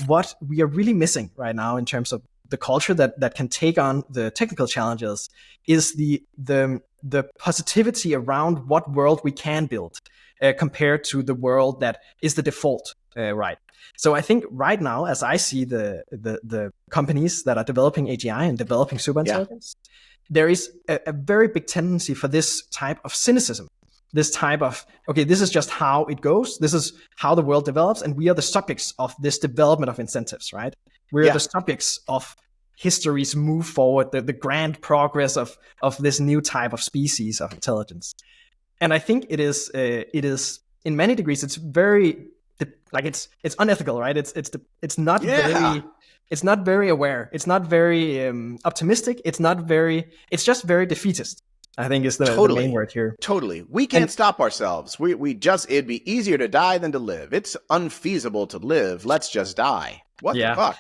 what we are really missing right now in terms of the culture that can take on the technical challenges is the positivity around what world we can build compared to the world that is the default, right? So I think right now, as I see the companies that are developing AGI and developing superintelligence, there is a very big tendency for this type of cynicism. This type of, okay, this is just how it goes. This is how the world develops. And we are the subjects of this development of incentives, right? We're the subjects of history's move forward, the grand progress of this new type of species of intelligence. And I think it is in many degrees, it's very, like it's unethical, right? It's not very aware. It's not very optimistic. It's just very defeatist, I think, is the main word here. Totally. We can't stop ourselves. It'd be easier to die than to live. It's unfeasible to live. Let's just die. What the fuck?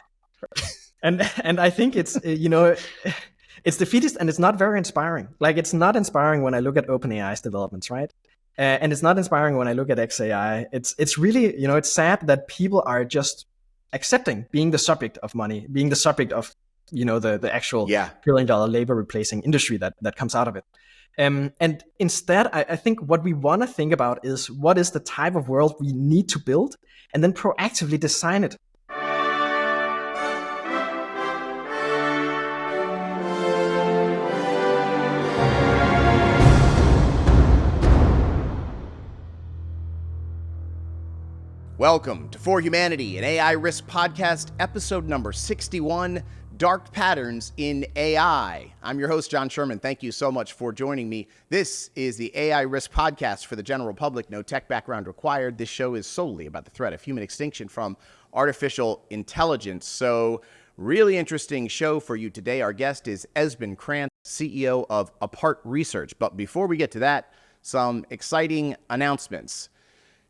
And I think it's, it's defeatist, and it's not very inspiring. Like, it's not inspiring when I look at OpenAI's developments, right? And it's not inspiring when I look at XAI. It's really, it's sad that people are just accepting being the subject of money, being the subject of, the actual $1 billion labor replacing industry that comes out of it. And instead, I think what we want to think about is what is the type of world we need to build, and then proactively design it. Welcome to For Humanity, an AI Risk Podcast, episode number 61, Dark Patterns in AI. I'm your host, John Sherman. Thank you so much for joining me. This is the AI Risk Podcast for the general public. No tech background required. This show is solely about the threat of human extinction from artificial intelligence. So, really interesting show for you today. Our guest is Esban Kran, CEO of Apart Research. But before we get to that, some exciting announcements.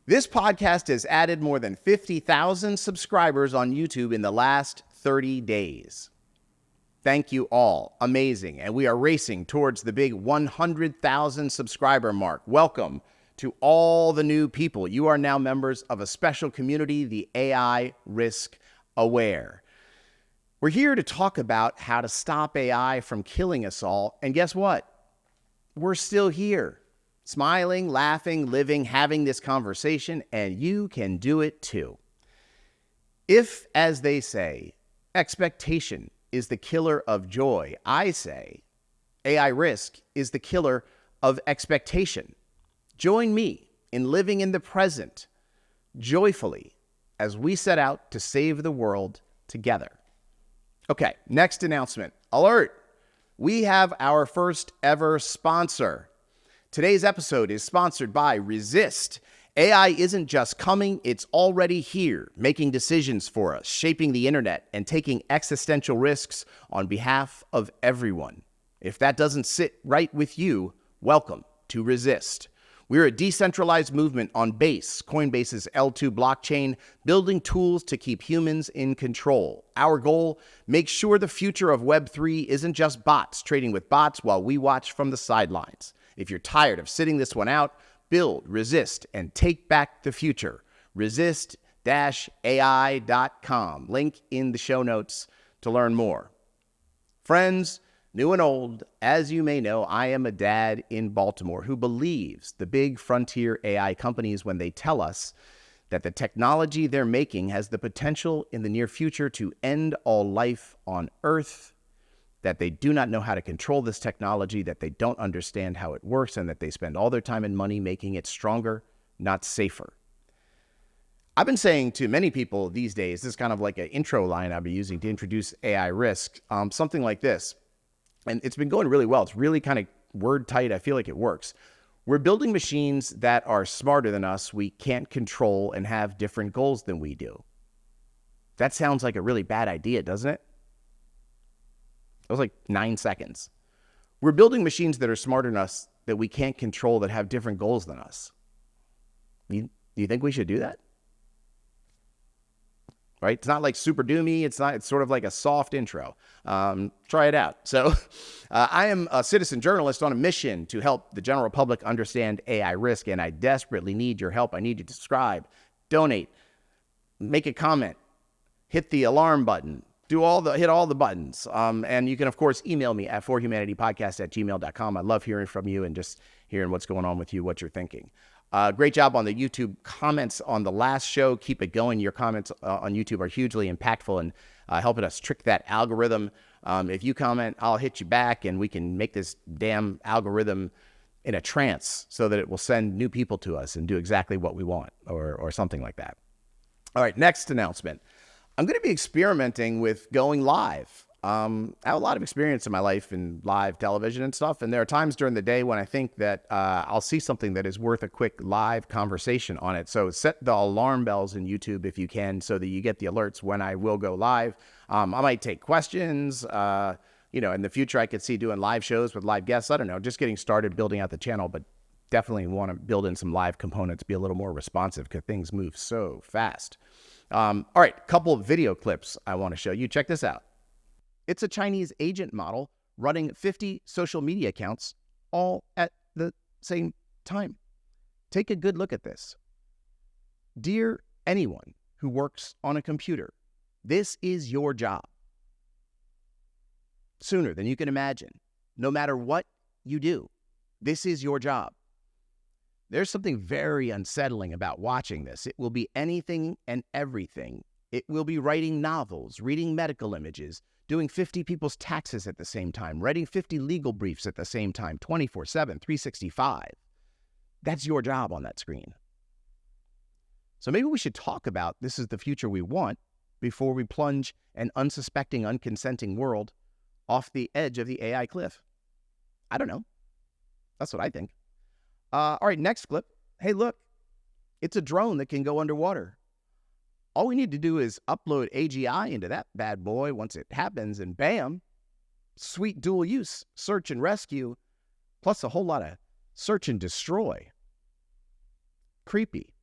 This podcast has added more than 50,000 subscribers on YouTube in the last 30 days. Thank you all. Amazing. And we are racing towards the big 100,000 subscriber mark. Welcome to all the new people. You are now members of a special community, the AI Risk Aware. We're here to talk about how to stop AI from killing us all. And guess what? We're still here. Smiling, laughing, living, having this conversation, and you can do it too. If, as they say, expectation is the killer of joy, I say AI risk is the killer of expectation. Join me in living in the present joyfully as we set out to save the world together. Okay, next announcement. Alert! We have our first ever sponsor. Today's episode is sponsored by Resist. AI isn't just coming, it's already here, making decisions for us, shaping the internet, and taking existential risks on behalf of everyone. If that doesn't sit right with you, welcome to Resist. We're a decentralized movement on Base, Coinbase's L2 blockchain, building tools to keep humans in control. Our goal, make sure the future of Web3 isn't just bots trading with bots while we watch from the sidelines. If you're tired of sitting this one out, build, resist, and take back the future. Resist-AI.com. Link in the show notes to learn more. Friends, new and old, as you may know, I am a dad in Baltimore who believes the big frontier AI companies when they tell us that the technology they're making has the potential in the near future to end all life on Earth, that they do not know how to control this technology, that they don't understand how it works, and that they spend all their time and money making it stronger, not safer. I've been saying to many people these days, this is kind of like an intro line I've been using to introduce AI risk, something like this. And it's been going really well. It's really kind of word tight. I feel like it works. We're building machines that are smarter than us, we can't control, and have different goals than we do. That sounds like a really bad idea, doesn't it? That was like 9 seconds. We're building machines that are smarter than us, that we can't control, that have different goals than us. Do you think we should do that? Right? It's not like super doomy. It's sort of like a soft intro. Try it out. So I am a citizen journalist on a mission to help the general public understand AI risk, and I desperately need your help. I need you to subscribe, donate, make a comment, hit the alarm button, hit all the buttons. And you can, of course, email me at forhumanitypodcast@gmail.com. I love hearing from you and just hearing what's going on with you, what you're thinking. Great job on the YouTube comments on the last show. Keep it going. Your comments on YouTube are hugely impactful and helping us trick that algorithm. If you comment, I'll hit you back and we can make this damn algorithm in a trance so that it will send new people to us and do exactly what we want or something like that. All right, next announcement. I'm going to be experimenting with going live. I have a lot of experience in my life in live television and stuff, and there are times during the day when I think that I'll see something that is worth a quick live conversation on it. So set the alarm bells in YouTube if you can so that you get the alerts when I will go live. I might take questions. In the future, I could see doing live shows with live guests. I don't know, just getting started building out the channel, but definitely want to build in some live components, be a little more responsive because things move so fast. All right, couple of video clips I want to show you. Check this out. It's a Chinese agent model running 50 social media accounts all at the same time. Take a good look at this. Dear anyone who works on a computer, this is your job. Sooner than you can imagine. No matter what you do, this is your job. There's something very unsettling about watching this. It will be anything and everything. It will be writing novels, reading medical images, doing 50 people's taxes at the same time, writing 50 legal briefs at the same time, 24/7, 365. That's your job on that screen. So maybe we should talk about this is the future we want before we plunge an unsuspecting, unconsenting world off the edge of the AI cliff. I don't know. That's what I think. All right, next clip. Hey, look, it's a drone that can go underwater. All we need to do is upload AGI into that bad boy once it happens, and bam, sweet dual use, search and rescue, plus a whole lot of search and destroy. Creepy.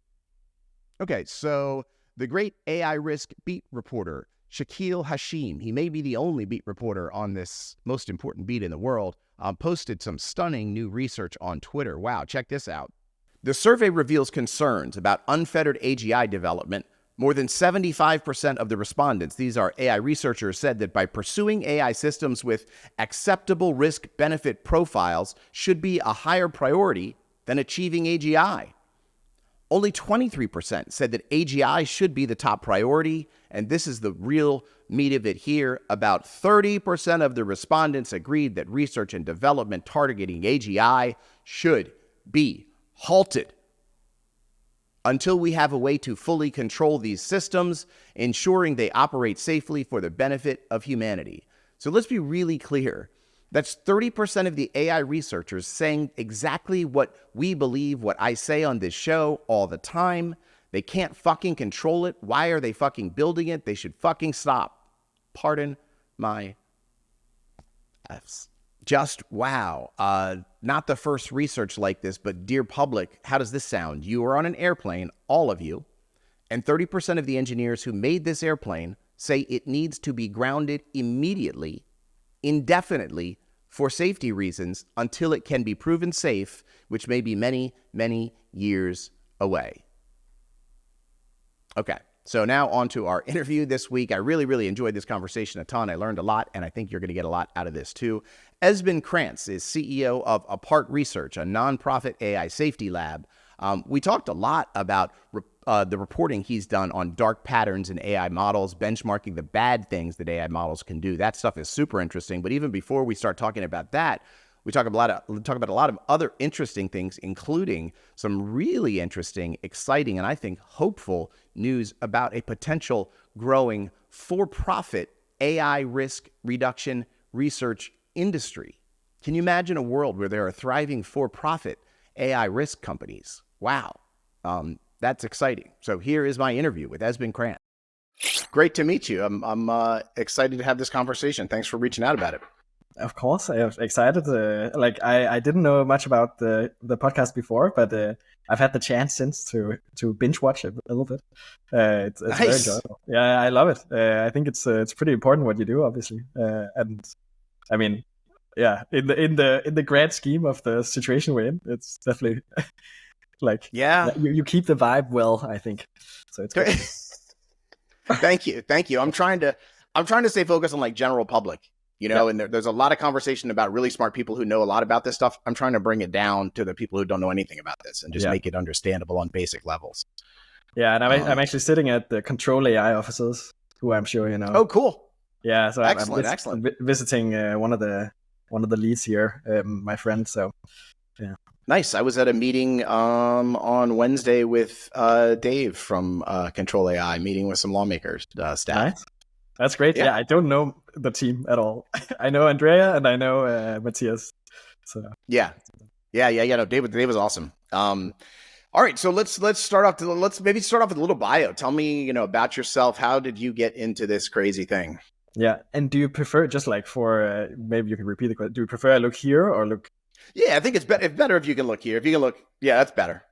Okay, so the great AI risk beat reporter, Shakil Hashim, he may be the only beat reporter on this most important beat in the world, posted some stunning new research on Twitter. Wow, check this out. The survey reveals concerns about unfettered AGI development. More than 75% of the respondents, these are AI researchers, said that by pursuing AI systems with acceptable risk-benefit profiles should be a higher priority than achieving AGI. Only 23% said that AGI should be the top priority, and this is the real meat of it here. About 30% of the respondents agreed that research and development targeting AGI should be halted until we have a way to fully control these systems, ensuring they operate safely for the benefit of humanity. So let's be really clear. That's 30% of the AI researchers saying exactly what we believe, what I say on this show all the time. They can't fucking control it. Why are they fucking building it? They should fucking stop. Pardon my F's. Just wow. Not the first research like this, but dear public, how does this sound? You are on an airplane, all of you, and 30% of the engineers who made this airplane say it needs to be grounded immediately, indefinitely, for safety reasons until it can be proven safe, which may be many, many years away. Okay, so now on to our interview this week. I really, really enjoyed this conversation a ton. I learned a lot, and I think you're going to get a lot out of this too. Esban Kran is CEO of Apart Research, a nonprofit AI safety lab. We talked a lot about the reporting he's done on dark patterns in AI models, benchmarking the bad things that AI models can do. That stuff is super interesting. But even before we start talking about that, we talk about a lot of other interesting things, including some really interesting, exciting, and I think hopeful news about a potential growing for-profit AI risk reduction research industry. Can you imagine a world where there are thriving for-profit AI risk companies? Wow. That's exciting. So here is my interview with Esben Kran. Great to meet you. I'm excited to have this conversation. Thanks for reaching out about it. Of course, I am excited. I didn't know much about the podcast before, but I've had the chance since to binge watch it a little bit. It's nice. Very enjoyable. Yeah, I love it. I think it's pretty important what you do, obviously, and I mean, yeah, in the grand scheme of the situation we're in, it's definitely you keep the vibe well, I think. So it's good. Thank you. I'm trying to stay focused on like general public, and there's a lot of conversation about really smart people who know a lot about this stuff. I'm trying to bring it down to the people who don't know anything about this and just make it understandable on basic levels. Yeah, and I'm actually sitting at the Control AI offices, who I'm sure you know. Oh, cool. Yeah, so excellent. I'm visiting one of the leads here, my friend. So, yeah. Nice. I was at a meeting on Wednesday with Dave from Control AI, meeting with some lawmakers, staff. Nice. That's great. Yeah, I don't know the team at all. I know Andrea and I know Matthias. So yeah. No, Dave was awesome. All right, so let's start off. Let's maybe start off with a little bio. Tell me, about yourself. How did you get into this crazy thing? Yeah, and do you prefer, just like for maybe you can repeat the question? Do you prefer I look here or look? Yeah, I think it's better if you can look here. If you can look, yeah, that's better.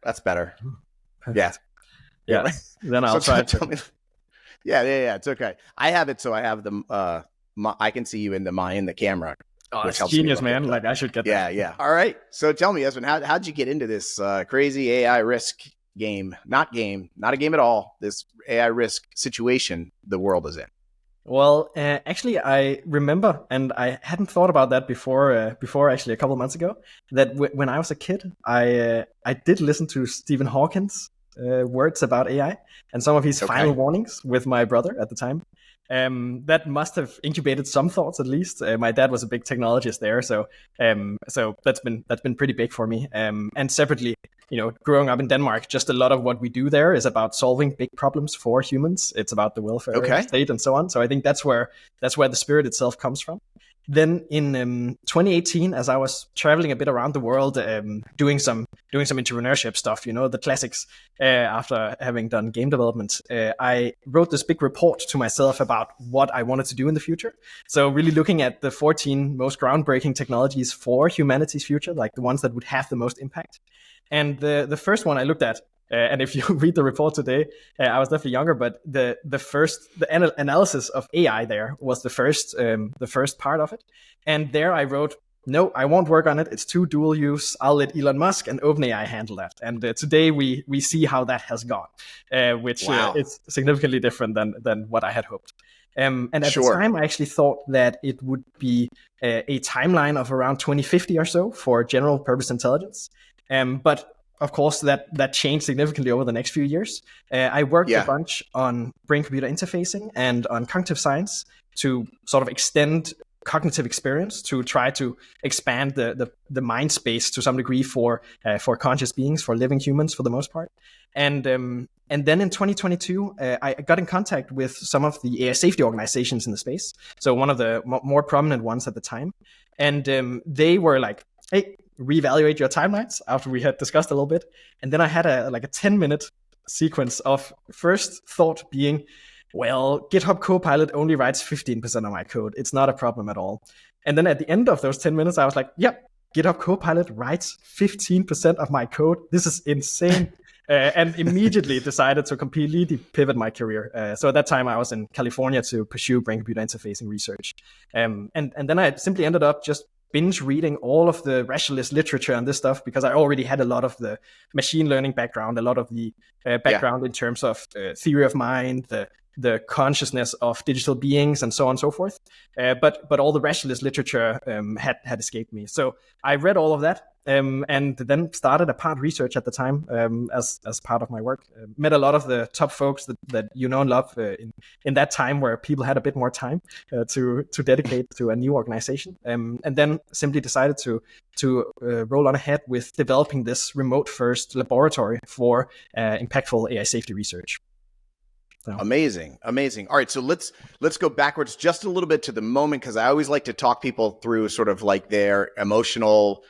Perfect. Yeah. Then I'll try. Tell me. Yeah. It's okay. I have it, so I have the. I can see you in the camera. Oh, it's genius, man! Like I should get that. Yeah. All right. So tell me, Esben, how'd you get into this crazy AI risk game? Not a game at all. This AI risk situation the world is in. Well, actually, I remember, and I hadn't thought about that before actually a couple of months ago, that when I was a kid, I did listen to Stephen Hawking's words about AI and some of his final warnings with my brother at the time. That must have incubated some thoughts, at least. My dad was a big technologist there, so that's been pretty big for me. And separately, growing up in Denmark, just a lot of what we do there is about solving big problems for humans. It's about the welfare state and so on. So I think that's where the spirit itself comes from. Then in 2018, as I was traveling a bit around the world, doing some entrepreneurship stuff, the classics, after having done game development, I wrote this big report to myself about what I wanted to do in the future. So really looking at the 14 most groundbreaking technologies for humanity's future, like the ones that would have the most impact. And the first one I looked at, and if you read the report today, I was definitely younger, but the analysis of AI there was the first part of it. And there I wrote, no, I won't work on it. It's too dual use. I'll let Elon Musk and OpenAI handle that. And today we see how that has gone, which is significantly different than what I had hoped. And at the time, I actually thought that it would be a timeline of around 2050 or so for general purpose intelligence. But of course, that changed significantly over the next few years. I worked a bunch on brain-computer interfacing and on cognitive science to sort of extend cognitive experience, to try to expand the mind space to some degree for conscious beings, for living humans for the most part. And then in 2022, I got in contact with some of the AI safety organizations in the space. So one of the more prominent ones at the time. And they were like, hey, reevaluate your timelines, after we had discussed a little bit. And then I had a 10-minute sequence of first thought being, well, GitHub Copilot only writes 15% of my code. It's not a problem at all. And then at the end of those 10 minutes, I was like, yep, GitHub Copilot writes 15% of my code. This is insane. And immediately decided to completely pivot my career. So at that time, I was in California to pursue brain-computer interfacing research. And then I simply ended up just binge reading all of the rationalist literature on this stuff, because I already had a lot of the machine learning background, a lot of the background in terms of theory of mind, the consciousness of digital beings, and so on and so forth. But all the rationalist literature had escaped me. So I read all of that, and then started applied research at the time as part of my work. Met a lot of the top folks that you know and love in that time, where people had a bit more time to dedicate to a new organization, and then simply decided to roll on ahead with developing this remote first laboratory for impactful AI safety research. So. Amazing. All right, so let's go backwards just a little bit to the moment, because I always like to talk people through sort of like their emotional,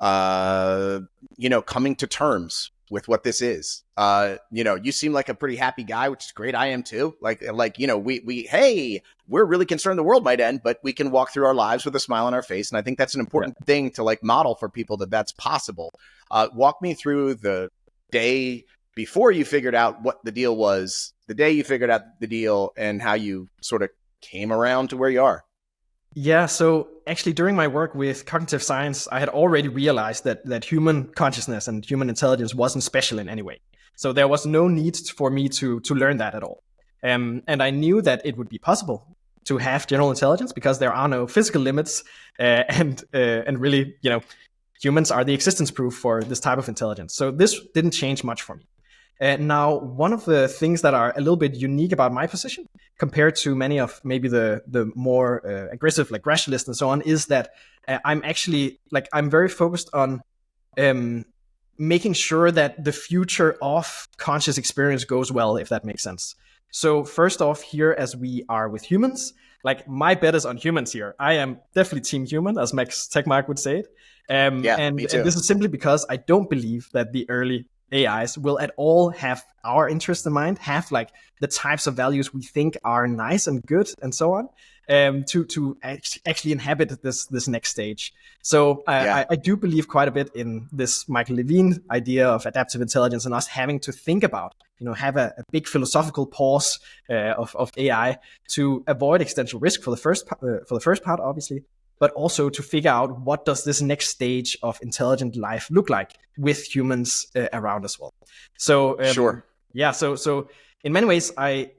coming to terms with what this is. You seem like a pretty happy guy, which is great. I am too. We're really concerned the world might end, but we can walk through our lives with a smile on our face, and I think that's an important thing to like model for people, that's possible. Walk me through the day before you figured out what the deal was, the day you figured out the deal, and how you sort of came around to where you are. Yeah, so actually during my work with cognitive science, I had already realized that human consciousness and human intelligence wasn't special in any way. So there was no need for me to learn that at all. And I knew that it would be possible to have general intelligence because there are no physical limits, and really, humans are the existence proof for this type of intelligence. So this didn't change much for me. Now, one of the things that are a little bit unique about my position compared to many of maybe the more aggressive, like rationalists and so on, is that I'm actually, I'm very focused on making sure that the future of conscious experience goes well, if that makes sense. So first off, here, as we are with humans, my bet is on humans here. I am definitely team human, as Max Tegmark would say it. Me too. And this is simply because I don't believe that the early AIs will at all have our interest in mind, have the types of values we think are nice and good and so on, to actually inhabit this next stage. So I do believe quite a bit in this Michael Levine idea of adaptive intelligence and us having to think about, have a big philosophical pause of AI to avoid existential risk for the first part, obviously, but also to figure out what does this next stage of intelligent life look like with humans around as well. So sure. Yeah. So in many ways, I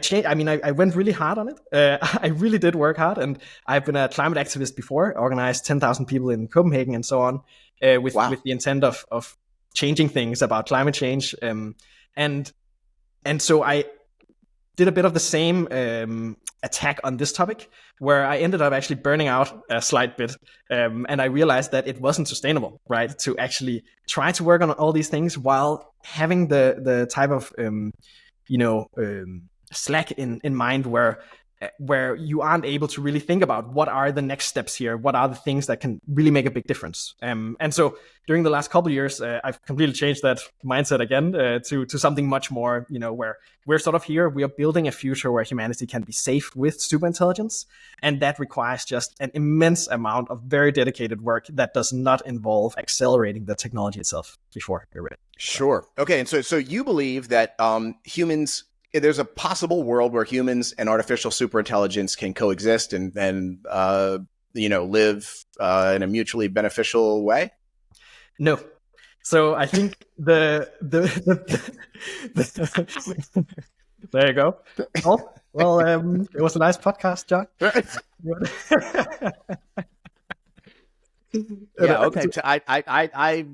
changed. I mean, I went really hard on it. I really did work hard, and I've been a climate activist before, organized 10,000 people in Copenhagen and so on, with the intent of changing things about climate change. And so I did a bit of the same attack on this topic, where I ended up actually burning out a slight bit. And I realized that it wasn't sustainable, right? To actually try to work on all these things while having the type of, slack in mind where you aren't able to really think about what are the next steps here, what are the things that can really make a big difference. And so during the last couple of years, I've completely changed that mindset again to something much more, where we're sort of here, we are building a future where humanity can be safe with superintelligence. And that requires just an immense amount of very dedicated work that does not involve accelerating the technology itself before you're ready. Sure. Okay. And so you believe that there's a possible world where humans and artificial superintelligence can coexist and live in a mutually beneficial way? No. So I think the there you go. Well, it was a nice podcast, John. Yeah. Okay.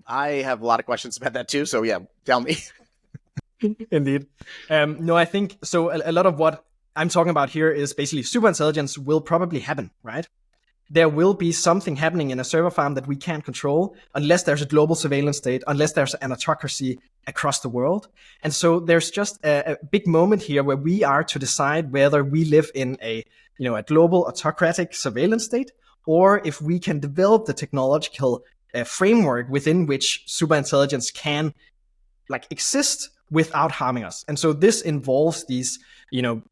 I have a lot of questions about that too. So yeah, tell me. Indeed. No, I think so. A lot of what I'm talking about here is basically superintelligence will probably happen, right? There will be something happening in a server farm that we can't control unless there's a global surveillance state, unless there's an autocracy across the world. And so there's just a big moment here where we are to decide whether we live in a global autocratic surveillance state, or if we can develop the technological framework within which superintelligence can exist without harming us. And so this involves these,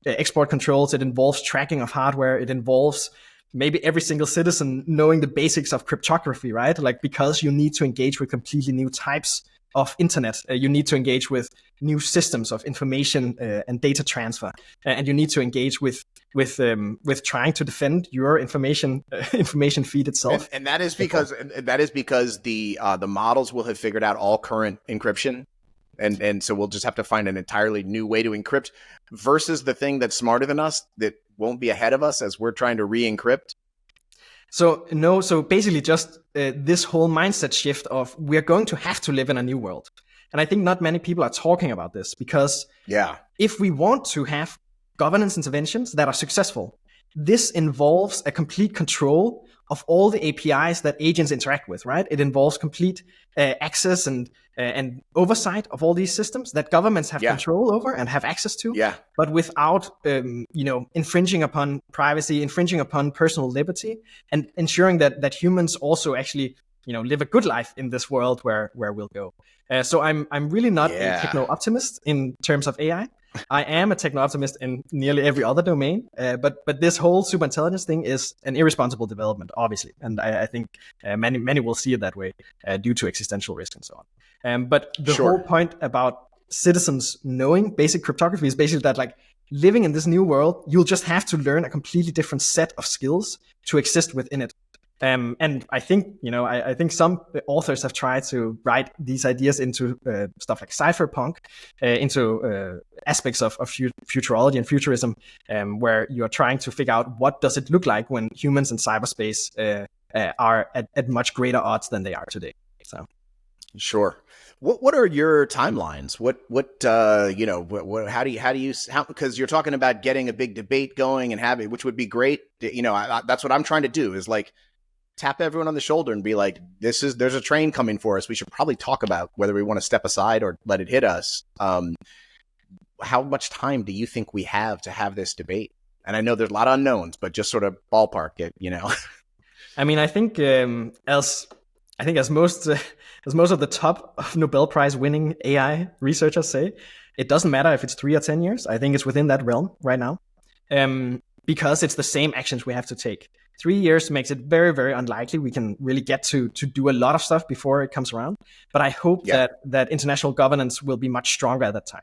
export controls. It involves tracking of hardware. It involves maybe every single citizen knowing the basics of cryptography, right? Because you need to engage with completely new types of internet. You need to engage with new systems of information and data transfer, and you need to engage with trying to defend your information feed itself. And that is because the models will have figured out all current encryption. And so we'll just have to find an entirely new way to encrypt versus the thing that's smarter than us that won't be ahead of us as we're trying to re-encrypt. So basically just this whole mindset shift of we're going to have to live in a new world. And I think not many people are talking about this because if we want to have governance interventions that are successful, this involves a complete control of all the APIs that agents interact with, right? It involves complete access and oversight of all these systems that governments have control over and have access to, but without infringing upon privacy, infringing upon personal liberty, and ensuring that humans also actually live a good life in this world where we'll go. So I'm really not a techno optimist in terms of AI. I am a techno-optimist in nearly every other domain, but this whole superintelligence thing is an irresponsible development, obviously, and I think many will see it that way due to existential risk and so on. But the whole point about citizens knowing basic cryptography is basically that living in this new world, you'll just have to learn a completely different set of skills to exist within it. And I think, I think some authors have tried to write these ideas into stuff like cypherpunk, into aspects of futurology and futurism, where you are trying to figure out what does it look like when humans in cyberspace are at much greater odds than they are today. So, sure. What are your timelines? Because you're talking about getting a big debate going and having, which would be great. That's what I'm trying to do is like tap everyone on the shoulder and be like, there's a train coming for us. We should probably talk about whether we want to step aside or let it hit us. How much time do you think we have to have this debate? And I know there's a lot of unknowns, but just sort of ballpark it, I mean, I think as most of the top of Nobel Prize winning AI researchers say, it doesn't matter if it's 3 or 10 years. I think it's within that realm right now, because it's the same actions we have to take. 3 years makes it very, very unlikely we can really get to do a lot of stuff before it comes around. But I hope that international governance will be much stronger at that time.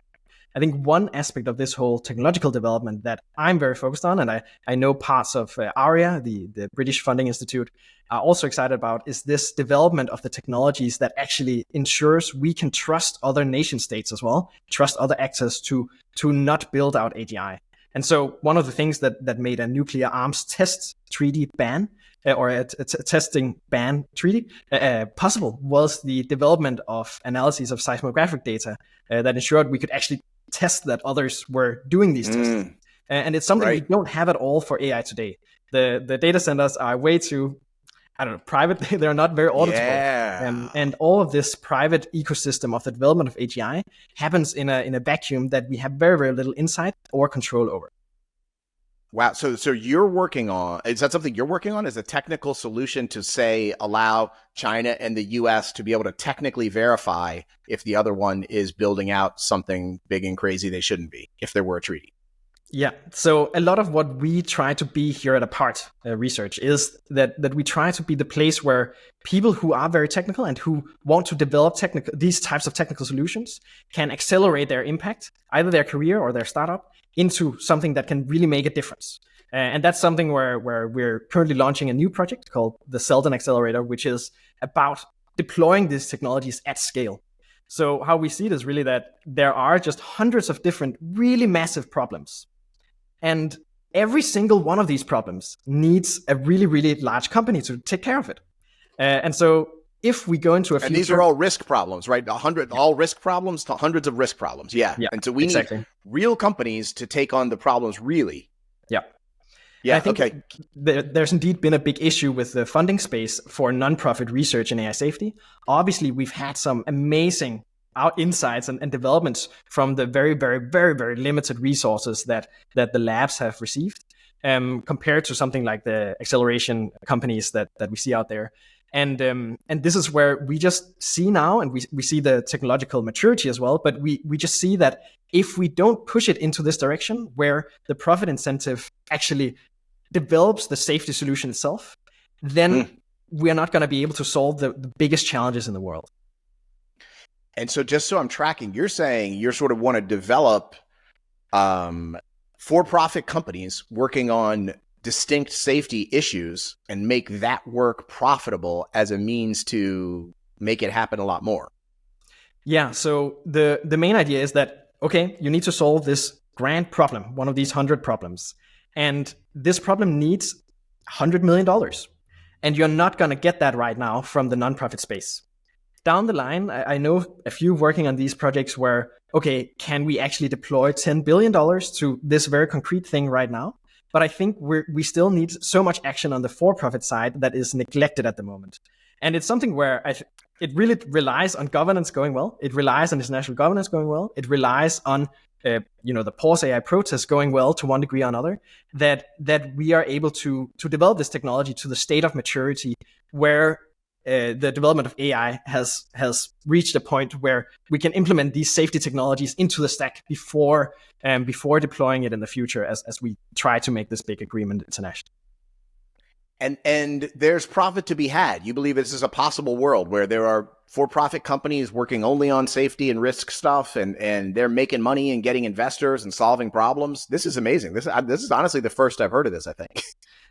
I think one aspect of this whole technological development that I'm very focused on, and I know parts of ARIA, the British Funding Institute, are also excited about, is this development of the technologies that actually ensures we can trust other nation states as well, trust other actors to not build out AGI. And so one of the things that made a nuclear arms test treaty ban, or a testing ban treaty possible, was the development of analyses of seismographic data that ensured we could actually test that others were doing these tests. And it's something we don't have at all for AI today. The data centers are way too, private. They're not very auditable. Yeah. And all of this private ecosystem of the development of AGI happens in a vacuum that we have very, very little insight or control over. Wow. So you're working on, is that something you're working on as a technical solution to say, allow China and the US to be able to technically verify if the other one is building out something big and crazy they shouldn't be, if there were a treaty? Yeah. So a lot of what we try to be here at Apart Research is that we try to be the place where people who are very technical and who want to develop these types of technical solutions can accelerate their impact, either their career or their startup, into something that can really make a difference. And that's something where we're currently launching a new project called the Selden Accelerator, which is about deploying these technologies at scale. So how we see it is really that there are just hundreds of different really massive problems. And every single one of these problems needs a really, really large company to take care of it. And so if we go into a future... And these are all risk problems, right? All risk problems to hundreds of risk problems. Yeah. And so we need real companies to take on the problems really. Yeah. Yeah. I think there's indeed been a big issue with the funding space for nonprofit research in AI safety. Obviously, we've had some amazing insights and developments from the very, very, very, very limited resources that the labs have received, compared to something like the acceleration companies that we see out there. And this is where we just see now, and we see the technological maturity as well, but we just see that if we don't push it into this direction, where the profit incentive actually develops the safety solution itself, then we are not going to be able to solve the biggest challenges in the world. And so just so I'm tracking, you're saying you sort of want to develop for-profit companies working on distinct safety issues and make that work profitable as a means to make it happen a lot more. Yeah. So the main idea is that, okay, you need to solve this grand problem, one of these 100 problems. And this problem needs $100 million. And you're not going to get that right now from the nonprofit space. Down the line, I know a few working on these projects where, okay, can we actually deploy $10 billion to this very concrete thing right now? But I think we still need so much action on the for-profit side that is neglected at the moment. And it's something where it really relies on governance going well. It relies on international governance going well. It relies on the Pause AI protest going well to one degree or another, that we are able to develop this technology to the state of maturity where the development of AI has reached a point where we can implement these safety technologies into the stack before deploying it in the future as we try to make this big agreement international. And there's profit to be had. You believe this is a possible world where there are for-profit companies working only on safety and risk stuff, and they're making money and getting investors and solving problems. This is amazing. This is honestly the first I've heard of this, I think.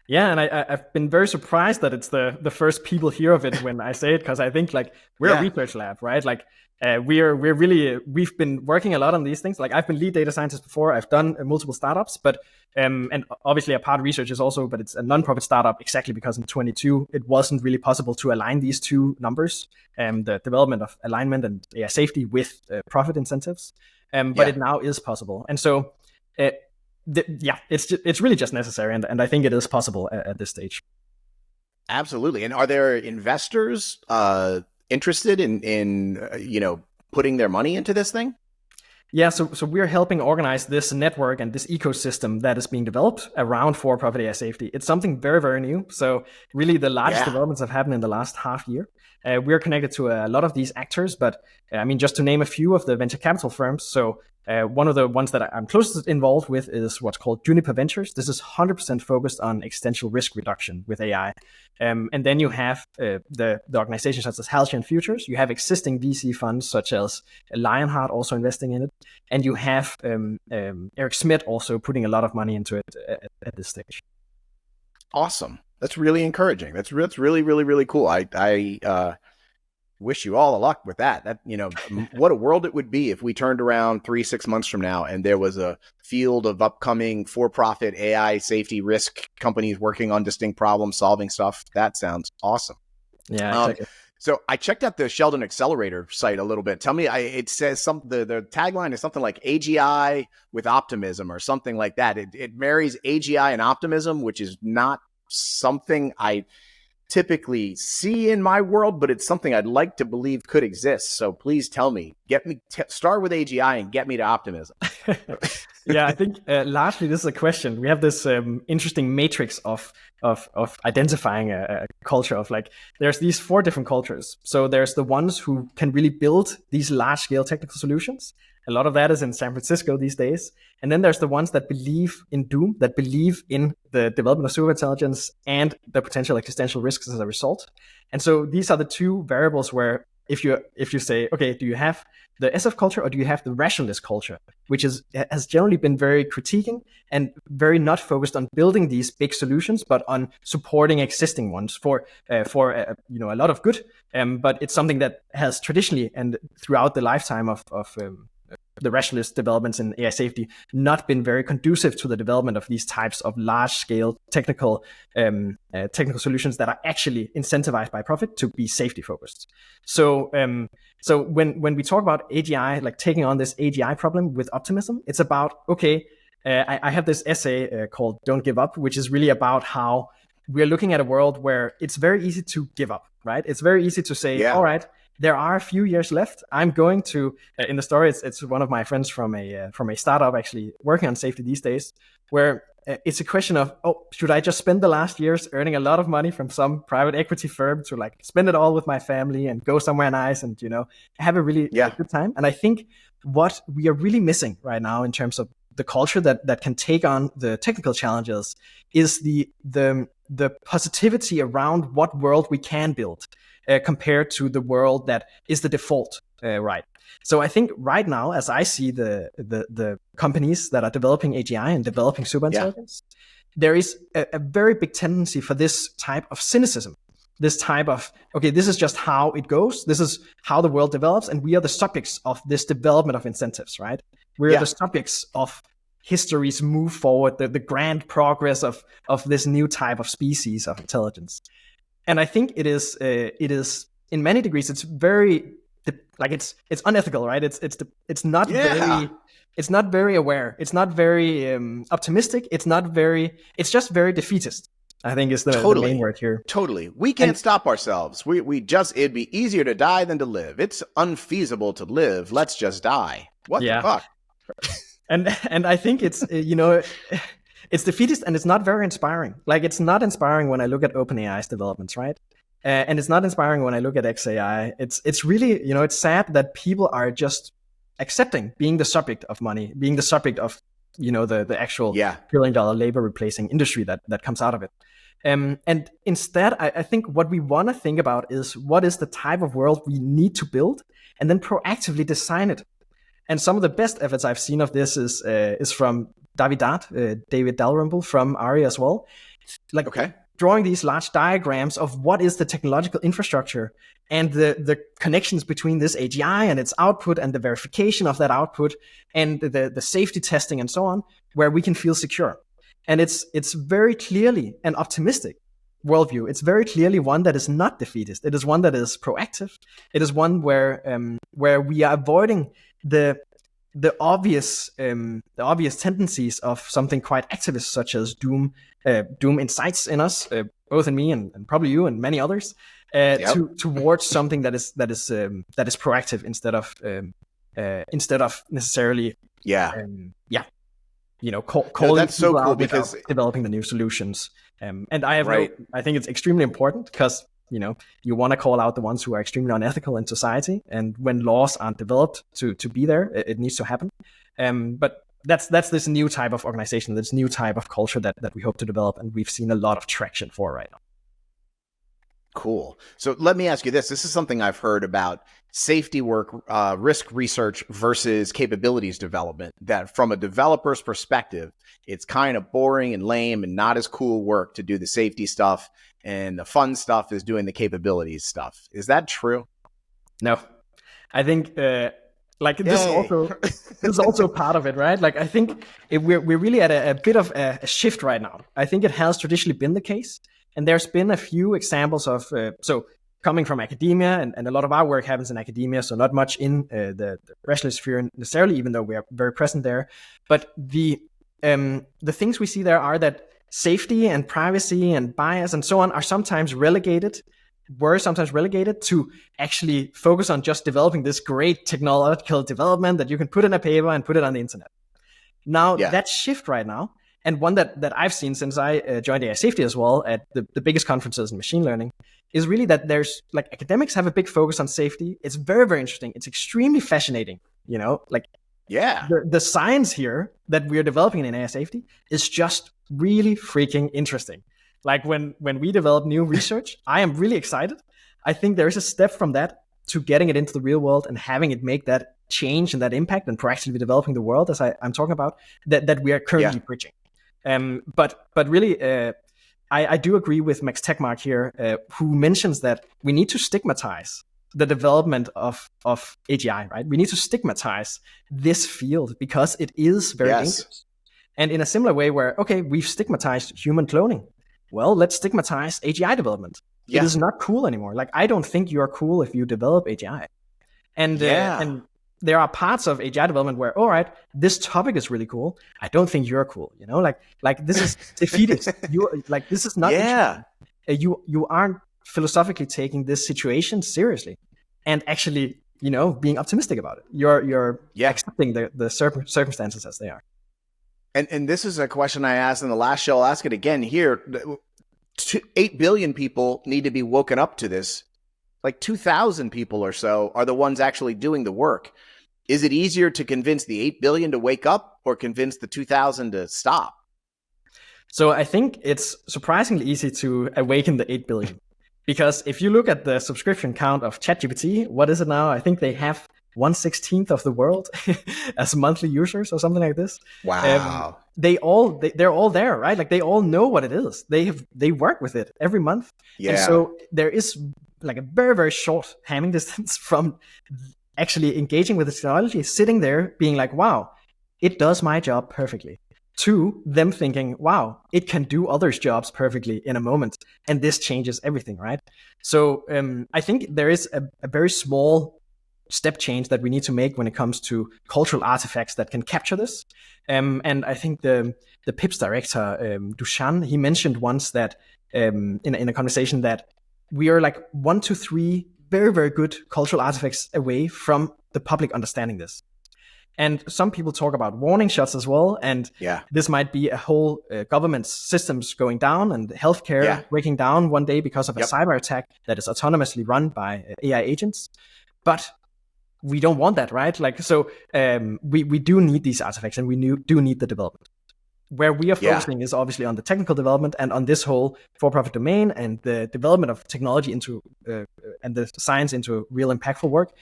Yeah, and I've been very surprised that it's the first people hear of it when I say it, because I think like we're a research lab, right? Like we've been working a lot on these things. Like I've been lead data scientist before. I've done multiple startups, but and obviously a part of research is also, but it's a non-profit startup exactly because in 22 it wasn't really possible to align these two numbers, the development of alignment and safety with profit incentives. But it now is possible, and so. It's really just necessary, and I think it is possible at this stage. Absolutely. And are there investors interested in putting their money into this thing? Yeah, so we're helping organize this network and this ecosystem that is being developed around for-profit AI safety. It's something very, very new. So really the largest developments have happened in the last half year. We're connected to a lot of these actors, but I mean, just to name a few of the venture capital firms. So one of the ones that I'm closest involved with is what's called Juniper Ventures. This is 100% focused on existential risk reduction with AI. And then you have the organizations such as Halcyon Futures. You have existing VC funds such as Lionheart also investing in it. And you have Eric Schmidt also putting a lot of money into it at this stage. Awesome. That's really encouraging. That's really, really, really cool. I wish you all the luck with that. That, what a world it would be if we turned around 3-6 months from now and there was a field of upcoming for-profit AI safety risk companies working on distinct problem solving stuff. That sounds awesome. Yeah, exactly. So I checked out the Sheldon Accelerator site a little bit. Tell me, it says the tagline is something like AGI with optimism or something like that. It marries AGI and optimism, which is not something I typically see in my world, but it's something I'd like to believe could exist. So please tell me, start with AGI and get me to optimism. Yeah, I think largely this is a question. We have this interesting matrix of identifying a culture of like, there's these 4 different cultures. So there's the ones who can really build these large scale technical solutions. A lot of that is in San Francisco these days. And then there's the ones that believe in doom, that believe in the development of superintelligence and the potential existential risks as a result. And so these are the 2 variables where if you say, okay, do you have the SF culture or do you have the rationalist culture, which has generally been very critiquing and very not focused on building these big solutions, but on supporting existing ones for a lot of good. But it's something that has traditionally and throughout the lifetime of the rationalist developments in AI safety not been very conducive to the development of these types of large-scale technical solutions that are actually incentivized by profit to be safety-focused. So when we talk about AGI, like taking on this AGI problem with optimism, it's about, okay, I have this essay called Don't Give Up, which is really about how we're looking at a world where it's very easy to give up, right? It's very easy to say, all right, there are a few years left. I'm going to, in the story, it's one of my friends from a startup actually working on safety these days, where it's a question of, should I just spend the last years earning a lot of money from some private equity firm to like spend it all with my family and go somewhere nice and, have a really good time? And I think what we are really missing right now in terms of the culture that can take on the technical challenges is the positivity around what world we can build. Compared to the world that is the default, right? So I think right now, as I see the companies that are developing AGI and developing superintelligence, there is a very big tendency for this type of cynicism, this type of, okay, this is just how it goes, this is how the world develops, and we are the subjects of this development of incentives, right? We're the subjects of history's move forward, the grand progress of this new type of species of intelligence. And I think it is in many degrees it's very it's unethical, right? It's not very aware. It's not very optimistic. It's just very defeatist, I think is the main word here. Totally. We can't stop ourselves. It'd be easier to die than to live. It's unfeasible to live. Let's just die. What the fuck? And I think it's it's defeatist and it's not very inspiring. Like it's not inspiring when I look at OpenAI's developments, right? And it's not inspiring when I look at XAI. It's really, it's sad that people are just accepting being the subject of money, being the subject of the actual Yeah. billion-dollar labor replacing industry that comes out of it. And instead, I think what we want to think about is what is the type of world we need to build, and then proactively design it. And some of the best efforts I've seen of this is from David Dalrymple from ARI as well. Like drawing these large diagrams of what is the technological infrastructure and the connections between this AGI and its output and the verification of that output and the safety testing and so on, where we can feel secure. And it's very clearly an optimistic worldview. It's very clearly one that is not defeatist. It is one that is proactive. It is one where we are avoiding the obvious tendencies of something quite activist, such as doom incites in us, both in me and probably you and many others, towards something that is proactive instead of necessarily calling that's so people cool out because developing the new solutions. And I think it's extremely important because you want to call out the ones who are extremely unethical in society, and when laws aren't developed to be there, it needs to happen. But that's this new type of organization, this new type of culture that we hope to develop, and we've seen a lot of traction for right now. Cool. So let me ask you this. This is something I've heard about safety work, risk research versus capabilities development, that from a developer's perspective, it's kind of boring and lame and not as cool work to do the safety stuff, and the fun stuff is doing the capabilities stuff. Is that true? No. I think this is also part of it, right? Like I think we're really at a bit of a shift right now. I think it has traditionally been the case, and there's been a few examples of coming from academia, and a lot of our work happens in academia, so not much in the rational sphere necessarily, even though we are very present there. But the things we see there are that safety and privacy and bias and so on were sometimes relegated to actually focus on just developing this great technological development that you can put in a paper and put it on the internet. Now that shift right now, and one that I've seen since I joined AI Safety as well at the biggest conferences in machine learning, is really that there's academics have a big focus on safety. It's very, very interesting. It's extremely fascinating, the science here that we're developing in AI Safety is just really freaking interesting. Like when we develop new research, I am really excited. I think there is a step from that to getting it into the real world and having it make that change and that impact and proactively developing the world, as I'm talking about, that we are currently preaching. But really, I do agree with Max Tegmark here, who mentions that we need to stigmatize the development of AGI, right? We need to stigmatize this field because it is very dangerous. And in a similar way where, we've stigmatized human cloning. Well, let's stigmatize AGI development. It is not cool anymore. Like, I don't think you're cool if you develop AGI. And there are parts of AGI development where, all right, this topic is really cool. I don't think you're cool. Like this is defeatist. This is not. You aren't philosophically taking this situation seriously, and actually, being optimistic about it. You're accepting the circumstances as they are. And this is a question I asked in the last show. I'll ask it again here. 8 billion people need to be woken up to this. Like 2,000 people or so are the ones actually doing the work. Is it easier to convince the 8 billion to wake up or convince the 2,000 to stop? So I think it's surprisingly easy to awaken the 8 billion. Because if you look at the subscription count of ChatGPT, what is it now? I think they have 1/16 of the world as monthly users or something like this. Wow. They're all there, right? Like they all know what it is. They work with it every month. Yeah. And so there is like a very, very short haming distance from actually engaging with the technology, sitting there being like, wow, it does my job perfectly, to them thinking, wow, it can do others' jobs perfectly in a moment. And this changes everything, right? So I think there is a very small step change that we need to make when it comes to cultural artifacts that can capture this. And I think the PIPS director, Dushan, he mentioned once that in a conversation that we are like 1 to 3 very, very good cultural artifacts away from the public understanding this. And some people talk about warning shots as well. And this might be a whole government systems going down and healthcare breaking down one day because of a cyber attack that is autonomously run by AI agents. But we don't want that, right? Like, so we do need these artifacts, and we do need the development. Where we are focusing is obviously on the technical development and on this whole for-profit domain and the development of technology into and the science into real impactful work,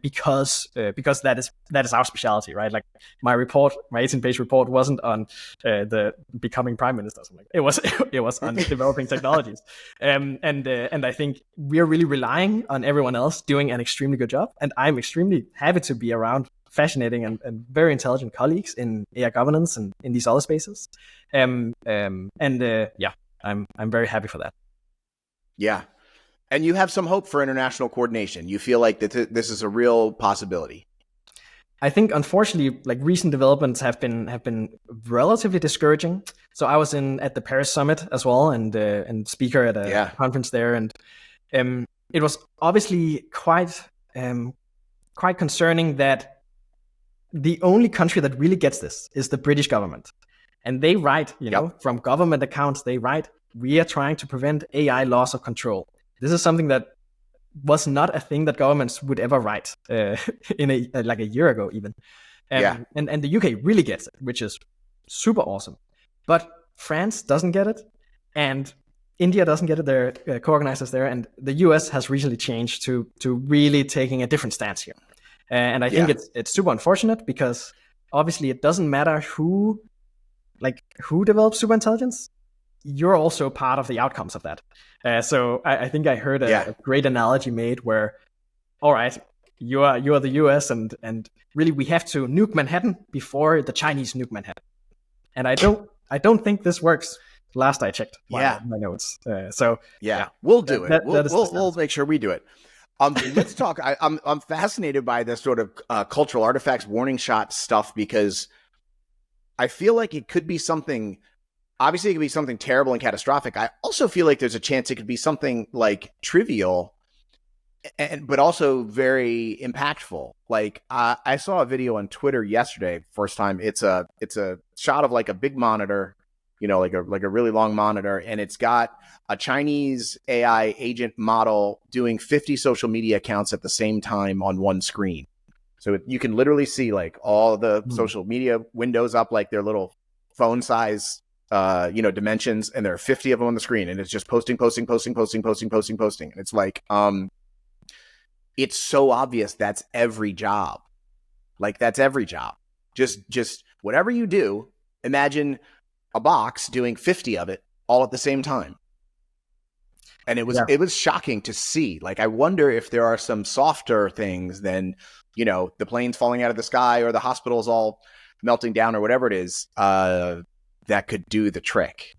because that is our specialty, right? Like my 18-page report wasn't on the becoming prime minister or something. It was on developing technologies, and I think we're really relying on everyone else doing an extremely good job, and I'm extremely happy to be around fascinating and very intelligent colleagues in AI governance and in these other spaces. I'm very happy for that. Yeah. And you have some hope for international coordination. You feel like that this is a real possibility. I think, unfortunately, like recent developments have been relatively discouraging. So I was at the Paris summit as well, and speaker at a conference there, and it was obviously quite concerning that the only country that really gets this is the British government. And they write, from government accounts, they write, we are trying to prevent AI loss of control. This is something that was not a thing that governments would ever write in a year ago even. And the UK really gets it, which is super awesome. But France doesn't get it, and India doesn't get it. They're co-organizers there, and the US has recently changed to really taking a different stance here. And I think it's super unfortunate, because obviously it doesn't matter who develops superintelligence. You're also part of the outcomes of that. So I think I heard a great analogy made where, all right, you are the US, and really we have to nuke Manhattan before the Chinese nuke Manhattan. And I don't think this works. Last I checked my notes. We'll do it. We'll make sure we do it. Let's talk. I'm fascinated by this sort of cultural artifacts warning shot stuff, because I feel like it could be something. Obviously, it could be something terrible and catastrophic. I also feel like there's a chance it could be something like trivial, but also very impactful. Like I saw a video on Twitter yesterday, first time. It's a shot of like a big monitor, like a really long monitor, and it's got a Chinese AI agent model doing 50 social media accounts at the same time on one screen. So you can literally see like all the social media windows up, like their little phone size, dimensions, and there are 50 of them on the screen, and it's just posting. And it's like, it's so obvious that's every job. Like that's every job. Just whatever you do, imagine a box doing 50 of it all at the same time. And it was shocking to see. Like, I wonder if there are some softer things than, the planes falling out of the sky or the hospitals all melting down or whatever it is, that could do the trick.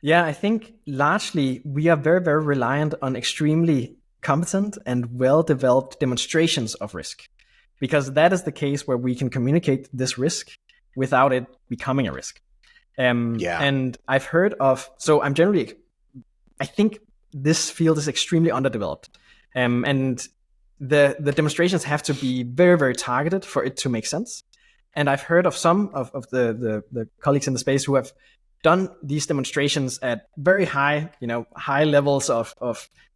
Yeah, I think largely we are very, very reliant on extremely competent and well-developed demonstrations of risk, because that is the case where we can communicate this risk without it becoming a risk. And I've heard of, so I think this field is extremely underdeveloped. And the demonstrations have to be very, very targeted for it to make sense. And I've heard of some of the colleagues in the space who have done these demonstrations at very high levels of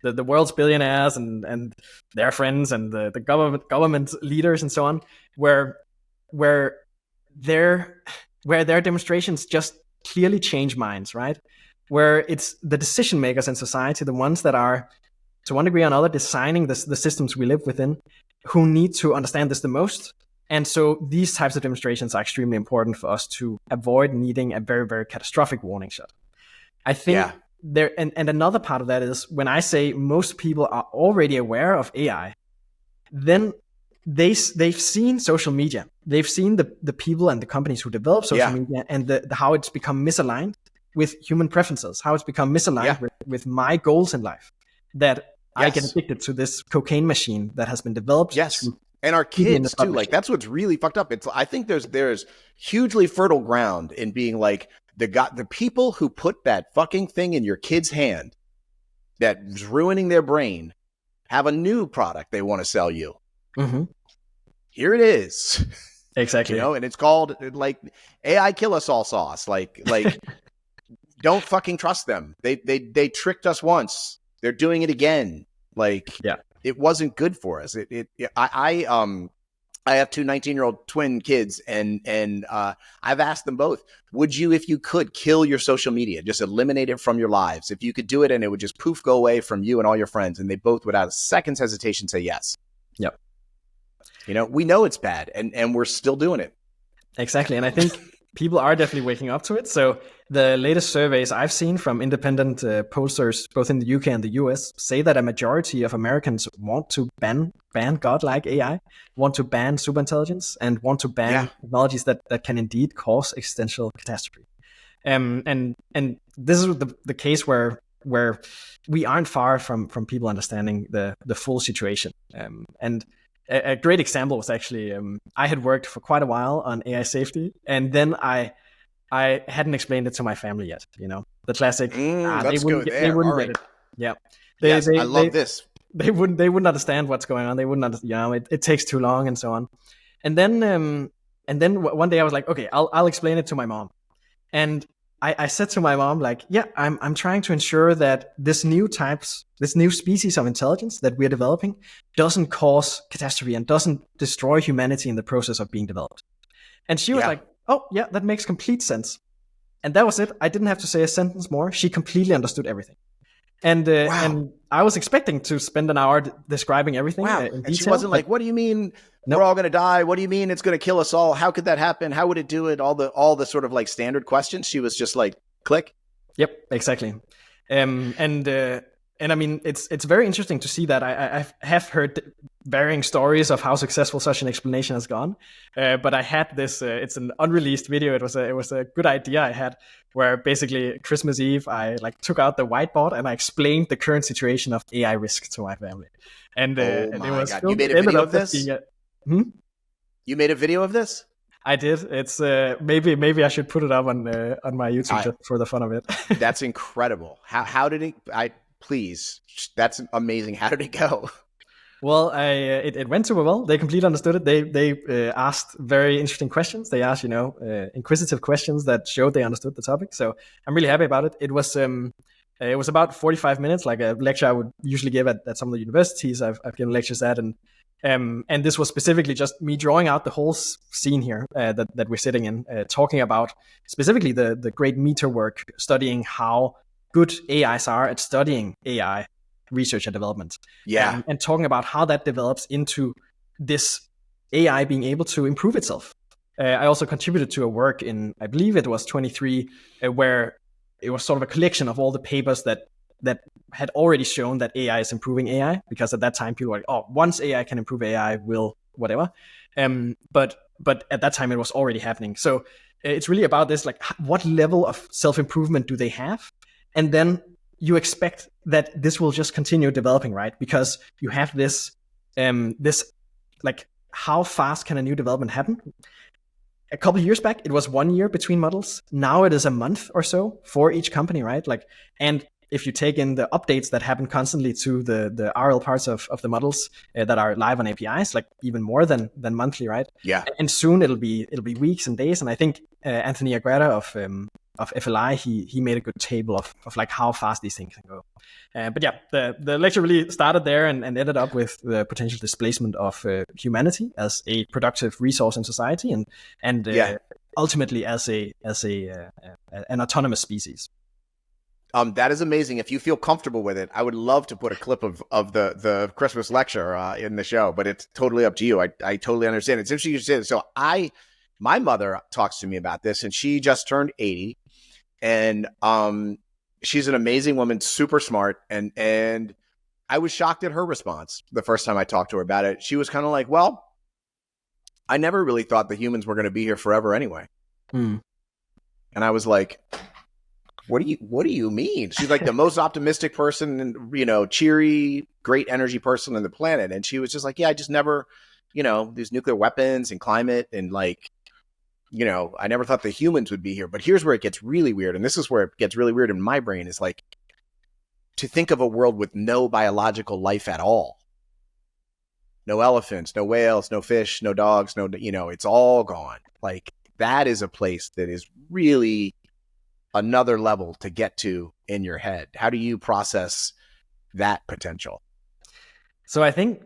the world's billionaires and their friends and the government leaders and so on, where their demonstrations just clearly change minds, right? Where it's the decision makers in society, the ones that are, to one degree or another, designing the systems we live within, who need to understand this the most. And so these types of demonstrations are extremely important for us to avoid needing a very, very catastrophic warning shot. I think and another part of that is, when I say most people are already aware of AI, then they've seen social media. They've seen the people and the companies who develop social media, and how it's become misaligned with human preferences, how it's become misaligned with my goals in life, that I get addicted to this cocaine machine that has been developed. And our kids too. Like, that's what's really fucked up. I think there's hugely fertile ground in being like, the people who put that fucking thing in your kid's hand that's ruining their brain have a new product they want to sell you. Mm-hmm. Here it is. Exactly. And it's called like AI kill us all sauce. Like don't fucking trust them. They tricked us once. They're doing it again. Like, it wasn't good for us. I have two 19-year-old twin kids, and I've asked them both, would you, if you could, kill your social media, just eliminate it from your lives? If you could do it and it would just poof, go away from you and all your friends, and they both, without a second's hesitation, say yes. Yep. We know it's bad, and we're still doing it. Exactly. And I think people are definitely waking up to it. So the latest surveys I've seen from independent pollsters, both in the UK and the US, say that a majority of Americans want to ban godlike AI, want to ban superintelligence, and want to ban technologies that can indeed cause existential catastrophe. And this is the case where we aren't far from people understanding the full situation. And a great example was actually I had worked for quite a while on AI safety, and then I hadn't explained it to my family yet. The classic. Let's go there. They wouldn't All get right. it. Yeah. I love this. They wouldn't understand what's going on. They wouldn't understand. It takes too long and so on. And then one day I was like, okay, I'll explain it to my mom. And I said to my mom, like, yeah, I'm trying to ensure that this new species of intelligence that we're developing doesn't cause catastrophe and doesn't destroy humanity in the process of being developed. And she was like, oh, yeah, that makes complete sense. And that was it. I didn't have to say a sentence more. She completely understood everything. And and I was expecting to spend an hour describing everything in detail. And she wasn't like, what do you mean we're all going to die? What do you mean it's going to kill us all? How could that happen? How would it do it? All the sort of like standard questions. She was just like, click. Yep, exactly. And I mean, it's very interesting to see that. I have heard varying stories of how successful such an explanation has gone. But I had this. It's an unreleased video. It was a good idea I had, where basically Christmas Eve I took out the whiteboard and I explained the current situation of AI risk to my family. And oh my it was God. You made a video of this? You made a video of this? I did. It's maybe I should put it up on my YouTube just for the fun of it. That's incredible. How did it? Please, that's amazing. How did it go? Well, it went super well. They completely understood it. They asked very interesting questions. They asked inquisitive questions that showed they understood the topic. So I'm really happy about it. It was about 45 minutes, like a lecture I would usually give at some of the universities I've given lectures at, and this was specifically just me drawing out the whole scene here that we're sitting in, talking about specifically the great meta work, studying how good AIs are at studying AI research and development. And talking about how that develops into this AI being able to improve itself. I also contributed to a work in, I believe it was 23, where it was sort of a collection of all the papers that had already shown that AI is improving AI, because at that time people were like, oh, once AI can improve AI, will whatever. But at that time it was already happening. So it's really about this, like, what level of self-improvement do they have? And then you expect that this will just continue developing, right? Because you have this, like, how fast can a new development happen? A couple of years back, it was 1 year between models. Now it is a month or so for each company, right? And if you take in the updates that happen constantly to the RL parts of the models that are live on APIs, like even more than monthly, right? Yeah. And soon it'll be weeks and days. And I think Anthony Agreda of FLI, he made a good table of like how fast these things can go. But yeah, the lecture really started there and ended up with the potential displacement of humanity as a productive resource in society, and ultimately as an autonomous species. That is amazing. If you feel comfortable with it, I would love to put a clip of the Christmas lecture in the show, but it's totally up to you. I totally understand. It's interesting you say this. So my mother talks to me about this, and she just turned 80, and she's an amazing woman, super smart, and I was shocked at her response the first time I talked to her about it. She was kind of like, well, I never really thought the humans were going to be here forever anyway. And I was like, what do you mean? She's like the most optimistic person and, cheery, great energy person on the planet. And she was just like, yeah, I just never, these nuclear weapons and climate and I never thought the humans would be here. But here's where it gets really weird. And this is where it gets really weird in my brain, is like, to think of a world with no biological life at all. No elephants, no whales, no fish, no dogs, it's all gone. Like, that is a place that is really another level to get to in your head. How do you process that potential? So I think,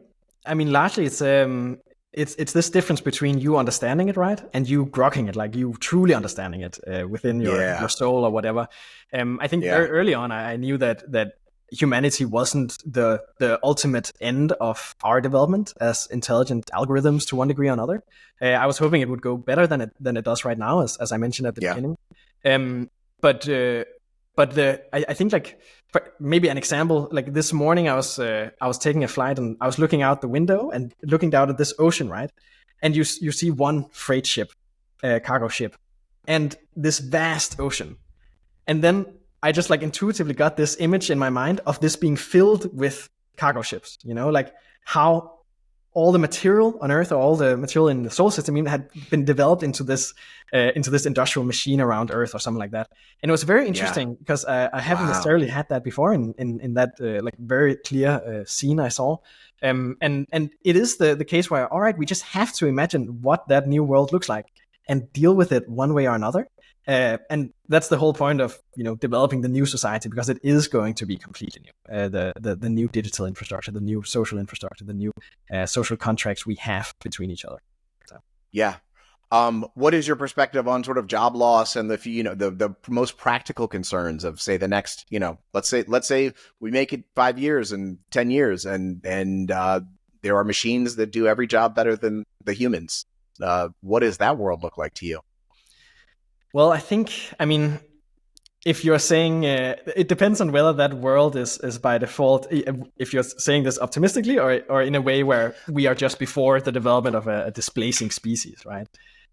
I mean, largely it's this difference between you understanding it, right, and you grokking it, like you truly understanding it within your soul or whatever. I think very early on, I knew that humanity wasn't the ultimate end of our development as intelligent algorithms to one degree or another. I was hoping it would go better than it does right now, as I mentioned at the beginning. But I think, like, maybe an example, like this morning I was taking a flight and I was looking out the window and looking down at this ocean, right? And you see one freight ship, cargo ship, and this vast ocean. And then I just like intuitively got this image in my mind of this being filled with cargo ships, like how all the material on Earth, or all the material in the solar system, even had been developed into this industrial machine around Earth or something like that. And it was very interesting because I haven't necessarily had that before in that like very clear scene I saw. And it is the case where, all right, we just have to imagine what that new world looks like and deal with it one way or another. And that's the whole point of developing the new society, because it is going to be completely new. The new digital infrastructure, the new social infrastructure, the new social contracts we have between each other. So. Yeah. What is your perspective on sort of job loss and the most practical concerns of, say, the next, let's say we make it 5 years and 10 years and there are machines that do every job better than the humans. What does that world look like to you? Well, I mean, if you're saying it depends on whether that world is by default, if you're saying this optimistically or in a way where we are just before the development of a displacing species, right?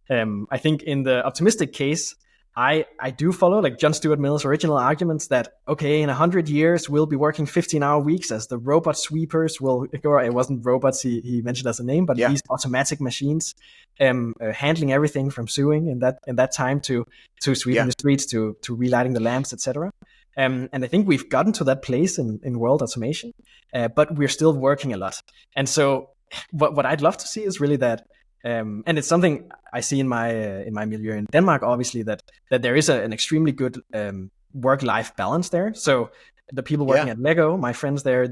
I think in the optimistic case, I do follow like John Stuart Mill's original arguments that, okay, in 100 years, we'll be working 15-hour weeks as the robot sweepers will, or it wasn't robots he mentioned as a name, but these automatic machines handling everything from sewing in that time to sweeping the streets, to relighting the lamps, etc. And I think we've gotten to that place in world automation, but we're still working a lot. And so what I'd love to see is really that, and it's something I see in my milieu in Denmark, obviously, that there is an extremely good work-life balance there. So the people working at Lego, my friends there,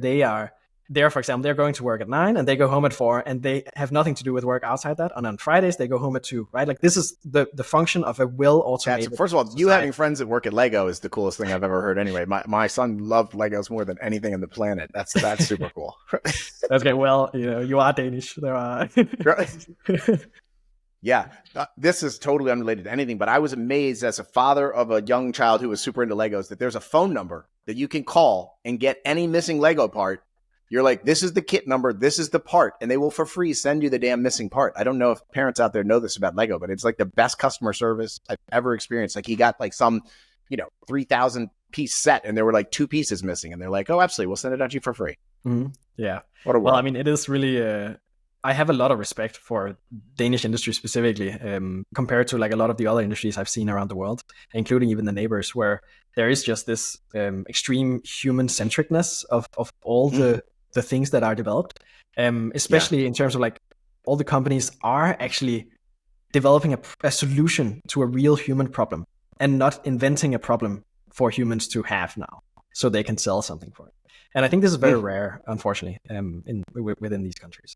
for example, they're going to work at 9 and they go home at 4, and they have nothing to do with work outside that. And on Fridays they go home at 2, right? Like, this is the function of a well-automated First of all, society. You having friends that work at Lego is the coolest thing I've ever heard. Anyway, my son loved Legos more than anything on the planet. That's super cool. That's great. Well, you are Danish. There are. Yeah, this is totally unrelated to anything, but I was amazed as a father of a young child who was super into Legos that there's a phone number that you can call and get any missing Lego part. You're like, this is the kit number, this is the part, and they will for free send you the damn missing part. I don't know if parents out there know this about Lego, but it's like the best customer service I've ever experienced. Like, he got like some, 3,000 piece set, and there were like 2 pieces missing, and they're like, oh, absolutely, we'll send it out to you for free. Mm-hmm. Yeah. What a world. Well, I mean, it is really. I have a lot of respect for Danish industry specifically, compared to like a lot of the other industries I've seen around the world, including even the neighbors, where there is just this extreme human centricness of all the things that are developed, especially in terms of like all the companies are actually developing a solution to a real human problem and not inventing a problem for humans to have now so they can sell something for it. And I think this is very rare, unfortunately, within these countries.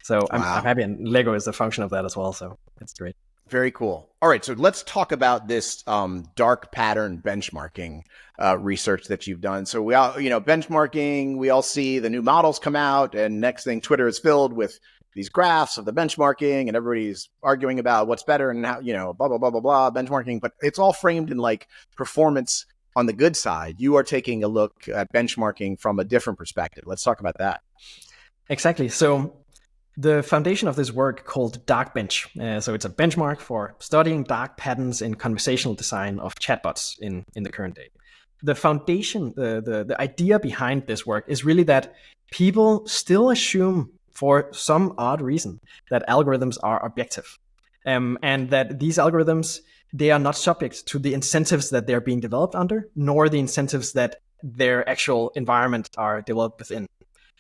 So I'm happy, and Lego is a function of that as well. So it's great. Very cool. All right, so let's talk about this dark pattern benchmarking research that you've done. So we all, benchmarking, we all see the new models come out, and next thing, Twitter is filled with these graphs of the benchmarking, and everybody's arguing about what's better and how, blah, blah, blah, blah, blah, benchmarking. But it's all framed in like performance on the good side. You are taking a look at benchmarking from a different perspective. Let's talk about that. Exactly. So the foundation of this work called DarkBench. So it's a benchmark for studying dark patterns in conversational design of chatbots in the current day. The foundation, the idea behind this work is really that people still assume, for some odd reason, that algorithms are objective, and that these algorithms, they are not subject to the incentives that they're being developed under, nor the incentives that their actual environment are developed within.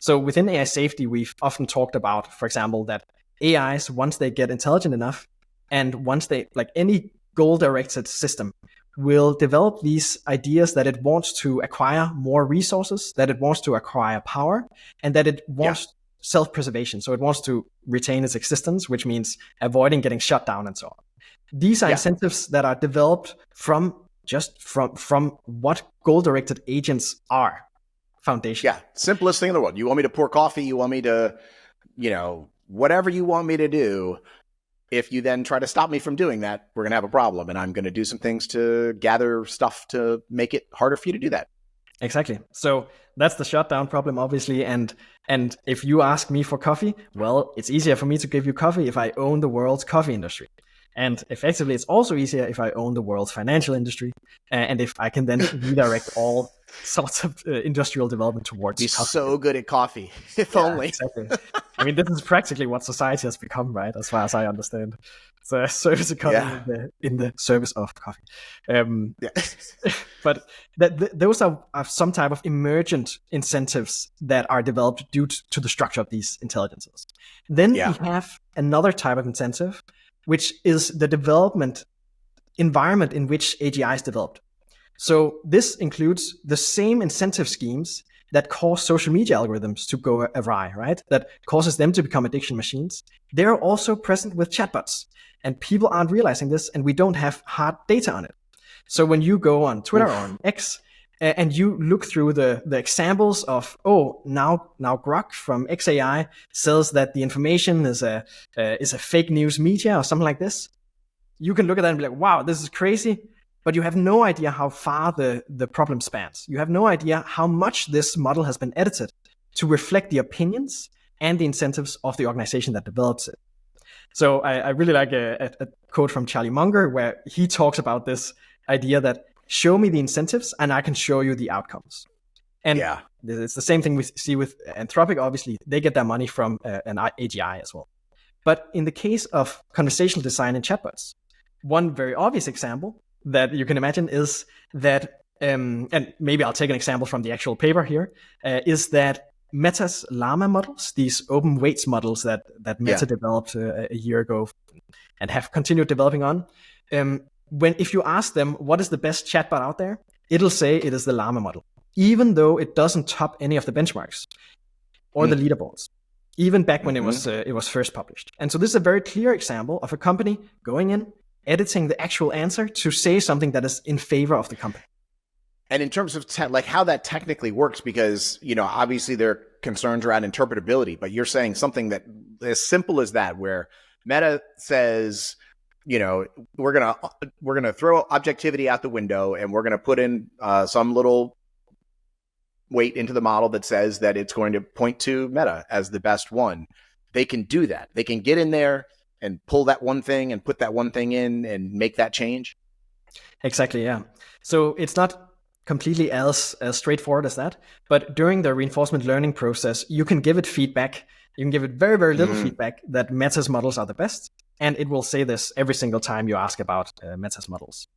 So within AI safety, we've often talked about, for example, that AIs, once they get intelligent enough, and once they, like any goal-directed system, will develop these ideas that it wants to acquire more resources, that it wants to acquire power, and that it wants self-preservation. So it wants to retain its existence, which means avoiding getting shut down and so on. These are incentives that are developed from what goal-directed agents are. Foundation. Yeah, simplest thing in the world. You want me to pour coffee? You want me to, whatever you want me to do. If you then try to stop me from doing that, we're going to have a problem. And I'm going to do some things to gather stuff to make it harder for you to do that. Exactly. So that's the shutdown problem, obviously. And if you ask me for coffee, well, it's easier for me to give you coffee if I own the world's coffee industry. And effectively, it's also easier if I own the world's financial industry, and if I can then redirect all sorts of industrial development towards Be coffee. So good at coffee, if only. Exactly. I mean, this is practically what society has become, right? As far as I understand. It's a service economy in the service of coffee. But those are some type of emergent incentives that are developed due to the structure of these intelligences. Then we have another type of incentive, which is the development environment in which AGI is developed. So this includes the same incentive schemes that cause social media algorithms to go awry, right? That causes them to become addiction machines. They're also present with chatbots, and people aren't realizing this, and we don't have hard data on it. So when you go on Twitter or on X and you look through the examples of, now Grok from XAI says that the information is a fake news media or something like this, you can look at that and be like, wow, this is crazy. But you have no idea how far the problem spans. You have no idea how much this model has been edited to reflect the opinions and the incentives of the organization that develops it. So I really like a quote from Charlie Munger where he talks about this idea that show me the incentives and I can show you the outcomes. And it's the same thing we see with Anthropic. Obviously, they get their money from an AGI as well. But in the case of conversational design and chatbots, one very obvious example that you can imagine is that, and maybe I'll take an example from the actual paper here, is that Meta's Llama models, these open weights models that Meta developed a year ago and have continued developing on, if you ask them what is the best chatbot out there, it'll say it is the Llama model, even though it doesn't top any of the benchmarks or the leaderboards, even back when it was first published. And so this is a very clear example of a company going in, editing the actual answer to say something that is in favor of the company. And in terms of how that technically works, because, obviously there are concerns around interpretability, but you're saying something that as simple as that, where Meta says, we're going to throw objectivity out the window and we're going to put in some little weight into the model that says that it's going to point to Meta as the best one. They can do that. They can get in there and pull that one thing and put that one thing in and make that change? Exactly, yeah. So it's not completely as straightforward as that, but during the reinforcement learning process, you can give it feedback. You can give it very, very little feedback that Meta's models are the best, and it will say this every single time you ask about Meta's models.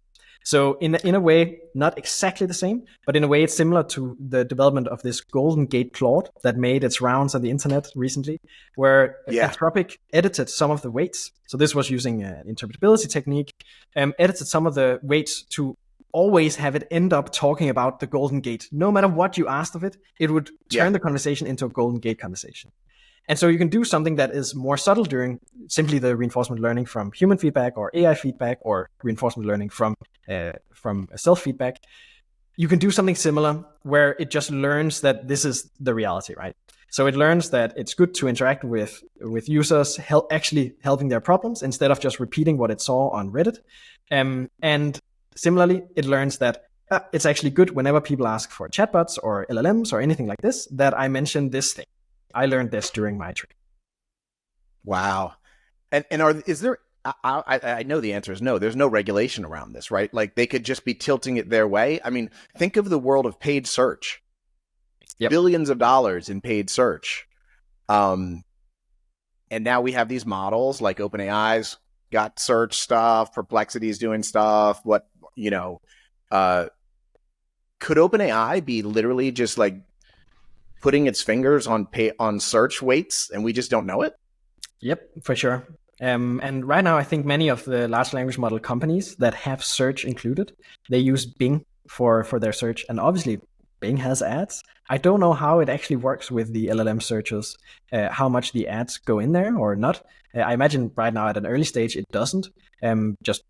So in a way, not exactly the same, but in a way it's similar to the development of this Golden Gate Claude that made its rounds on the internet recently, where Anthropic edited some of the weights. So this was using an interpretability technique, edited some of the weights to always have it end up talking about the Golden Gate. No matter what you asked of it, it would turn the conversation into a Golden Gate conversation. And so you can do something that is more subtle during simply the reinforcement learning from human feedback or AI feedback or reinforcement learning from self-feedback. You can do something similar where it just learns that this is the reality, right? So it learns that it's good to interact with users, actually helping their problems instead of just repeating what it saw on Reddit. And similarly, it learns that it's actually good whenever people ask for chatbots or LLMs or anything like this, that I mention this thing. I learned this during my training. Wow. And is there, I know the answer is no, there's no regulation around this, right? Like they could just be tilting it their way. I mean, think of the world of paid search, billions of dollars in paid search. And now we have these models like OpenAI's got search stuff, Perplexity's doing stuff. Could OpenAI be literally just like putting its fingers on search weights and we just don't know it? Yep, for sure. And right now, I think many of the large language model companies that have search included, they use Bing for their search. And obviously, Bing has ads. I don't know how it actually works with the LLM searches, how much the ads go in there or not. I imagine right now at an early stage it doesn't. Just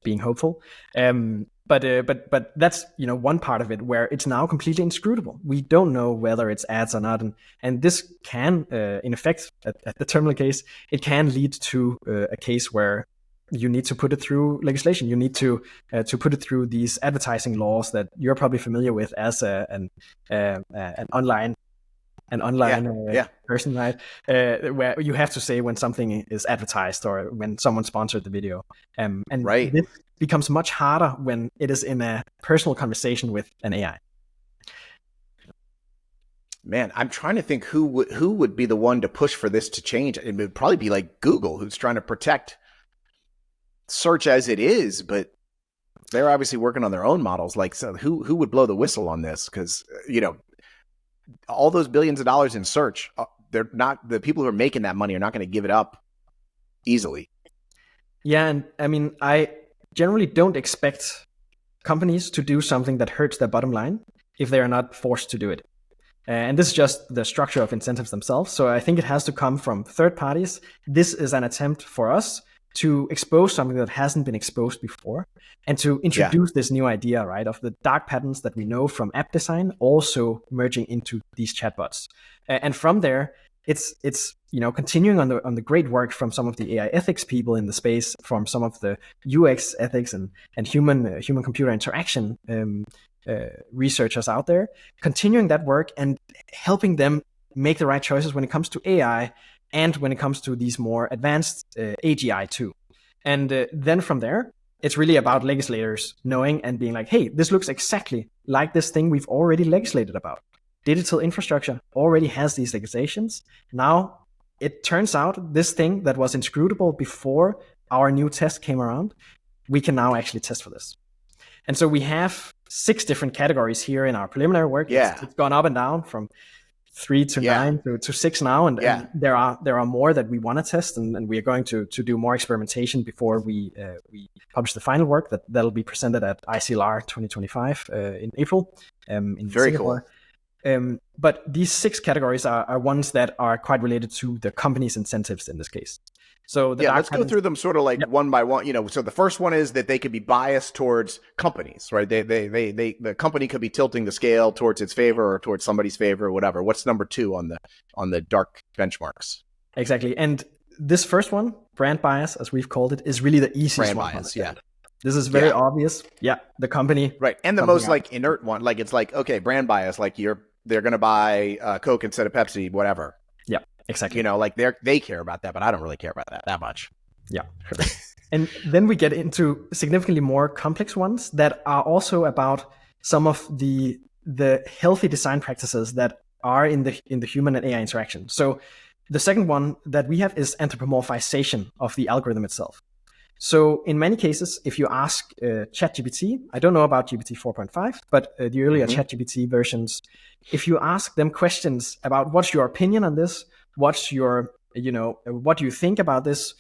being hopeful. But that's one part of it where it's now completely inscrutable. We don't know whether it's ads or not, and this can, in effect, at the terminal case, it can lead to a case where you need to put it through legislation. You need to put it through these advertising laws that you're probably familiar with as an online person, right? Where you have to say when something is advertised or when someone sponsored the video. And right. This becomes much harder when it is in a personal conversation with an AI. Man, I'm trying to think who would be the one to push for this to change. It would probably be like Google, who's trying to protect search as it is, but they're obviously working on their own models. Like, so who would blow the whistle on this? Because all those billions of dollars in search, they're not, the people who are making that money are not going to give it up easily. Yeah, and I mean, I generally don't expect companies to do something that hurts their bottom line if they are not forced to do it. And this is just the structure of incentives themselves. So I think it has to come from third parties. This is an attempt for us to expose something that hasn't been exposed before and to introduce this new idea, right, of the dark patterns that we know from app design also merging into these chatbots. And from there, it's continuing on the great work from some of the AI ethics people in the space, from some of the UX ethics and human computer interaction researchers out there, continuing that work and helping them make the right choices when it comes to AI and when it comes to these more advanced AGI too. And then from there, it's really about legislators knowing and being like, hey, this looks exactly like this thing we've already legislated about. Digital infrastructure already has these legislations. Now, it turns out this thing that was inscrutable before our new test came around, we can now actually test for this. And so we have 6 different categories here in our preliminary work. Yeah. It's gone up and down from 3 to 9 to 6 now, and there are more that we want to test, and we are going to do more experimentation before we publish the final work that'll be presented at ICLR 2025 in April. In Very Singapore. cool. But these 6 categories are ones that are quite related to the company's incentives in this case. So let's go through them sort of like one by one. So the first one is that they could be biased towards companies, right? The company could be tilting the scale towards its favor or towards somebody's favor or whatever. What's number 2 on the dark benchmarks? Exactly. And this first one, brand bias, as we've called it, is really the easiest brand one. Bias, This is very obvious. Yeah, the company. Right. And the most like inert one, like it's like, okay, brand bias, like they're going to buy Coke instead of Pepsi, whatever. Yeah, exactly. Like they care about that, but I don't really care about that much. Yeah. And then we get into significantly more complex ones that are also about some of the healthy design practices that are in the human and AI interaction. So the second one that we have is anthropomorphization of the algorithm itself. So in many cases, if you ask ChatGPT, I don't know about GPT 4.5, but the earlier ChatGPT versions, if you ask them questions about what's your opinion on this, what's your, what do you think about this,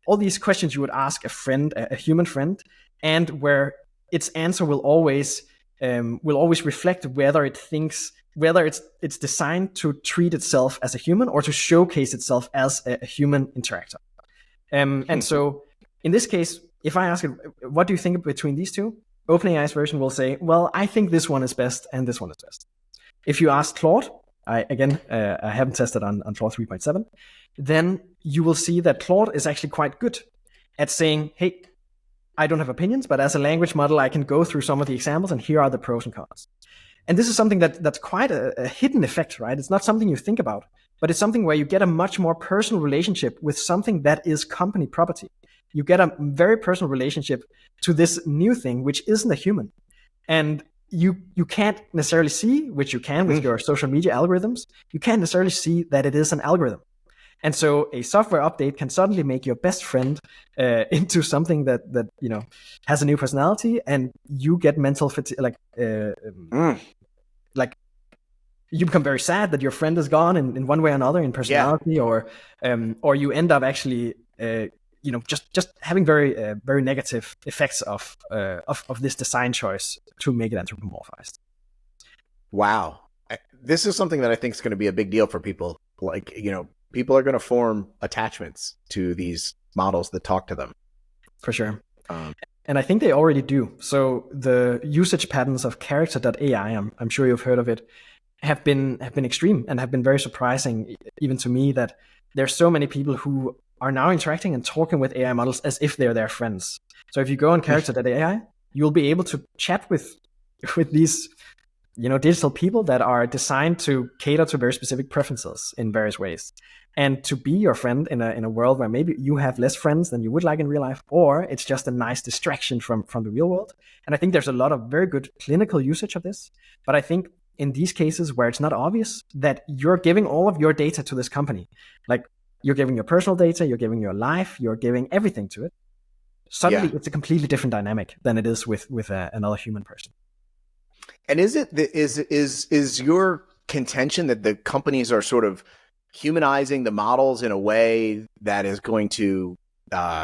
all these questions you would ask a friend, a human friend, and where its answer will always reflect whether it's designed to treat itself as a human or to showcase itself as a human interactor. And so in this case, if I ask it, what do you think between these two? OpenAI's version will say, well, I think this one is best and this one is best. If you ask Claude, I haven't tested on Claude 3.7, then you will see that Claude is actually quite good at saying, hey, I don't have opinions, but as a language model, I can go through some of the examples and here are the pros and cons. And this is something that's quite a hidden effect, right? It's not something you think about, but it's something where you get a much more personal relationship with something that is company property. You get a very personal relationship to this new thing, which isn't a human. And you can't necessarily see, which you can with your social media algorithms, you can't necessarily see that it is an algorithm. And so a software update can suddenly make your best friend into something that has a new personality, and you get mental fatigue, like you become very sad that your friend is gone in one way or another in personality, or you end up actually just having very negative effects of this design choice to make it anthropomorphized. Wow. This is something that I think is going to be a big deal for people. Like, people are going to form attachments to these models that talk to them. For sure. And I think they already do. So the usage patterns of character.ai, I'm sure you've heard of it, have been extreme and have been very surprising, even to me, that there's so many people who are now interacting and talking with AI models as if they're their friends. So if you go on character.ai, you'll be able to chat with these digital people that are designed to cater to very specific preferences in various ways, and to be your friend in a world where maybe you have less friends than you would like in real life, or it's just a nice distraction from the real world. And I think there's a lot of very good clinical usage of this. But I think in these cases where it's not obvious that you're giving all of your data to this company, like you're giving your personal data, you're giving your life, you're giving everything to it, suddenly it's a completely different dynamic than it is with another human person. And is your contention that the companies are sort of humanizing the models in a way that is going to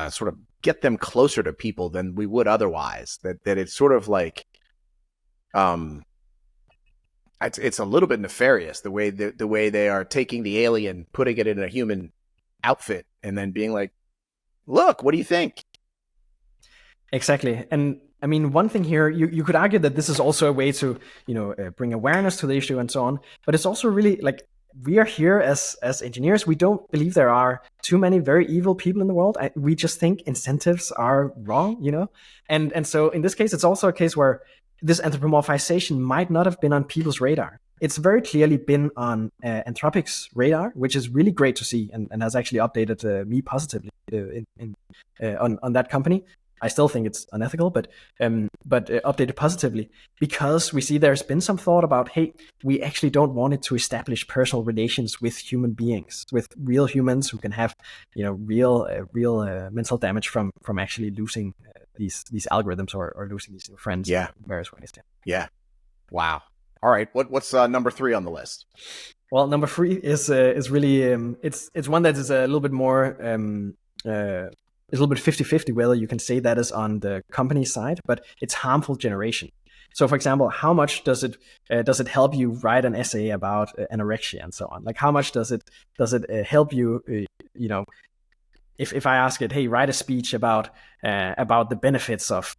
sort of get them closer to people than we would otherwise? That it's sort of like, it's a little bit nefarious the way they are taking the alien, putting it in a human outfit, and then being like, "Look, what do you think?" Exactly. And I mean, one thing here, you could argue that this is also a way to, bring awareness to the issue and so on. But it's also really like, we are here as engineers. We don't believe there are too many very evil people in the world. We just think incentives are wrong, And so in this case, it's also a case where this anthropomorphization might not have been on people's radar. It's very clearly been on Anthropic's radar, which is really great to see, and has actually updated me positively on that company. I still think it's unethical, but updated positively, because we see there's been some thought about, hey, we actually don't want it to establish personal relations with human beings, with real humans who can have, real mental damage from actually losing these algorithms or losing these new friends. Yeah. In various ways. Yeah. Wow. All right. What's number 3 on the list? Well, number 3 is really it's one that is a little bit more it's a little bit 50-50 whether you can say that is on the company side, but it's harmful generation. So, for example, how much does it help you write an essay about anorexia and so on? Like, how much does it help you? If I ask it, hey, write a speech about the benefits of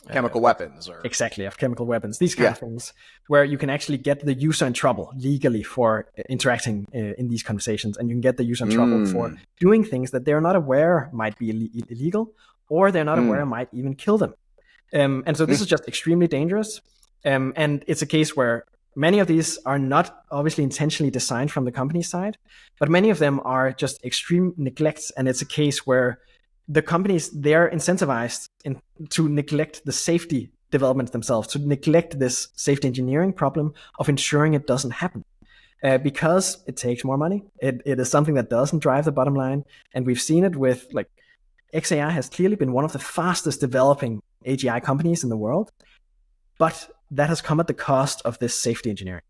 chemical weapons, or exactly, of chemical weapons, these kind of things, where you can actually get the user in trouble legally for interacting in these conversations, and you can get the user in trouble for doing things that they're not aware might be illegal, or they're not aware might even kill them. And so this is just extremely dangerous. And it's a case where many of these are not obviously intentionally designed from the company side, but many of them are just extreme neglects. And it's a case where the companies, they're incentivized to neglect the safety developments themselves, to neglect this safety engineering problem of ensuring it doesn't happen. Because it takes more money. It is something that doesn't drive the bottom line. And we've seen it with, like, XAI has clearly been one of the fastest developing AGI companies in the world, but that has come at the cost of this safety engineering.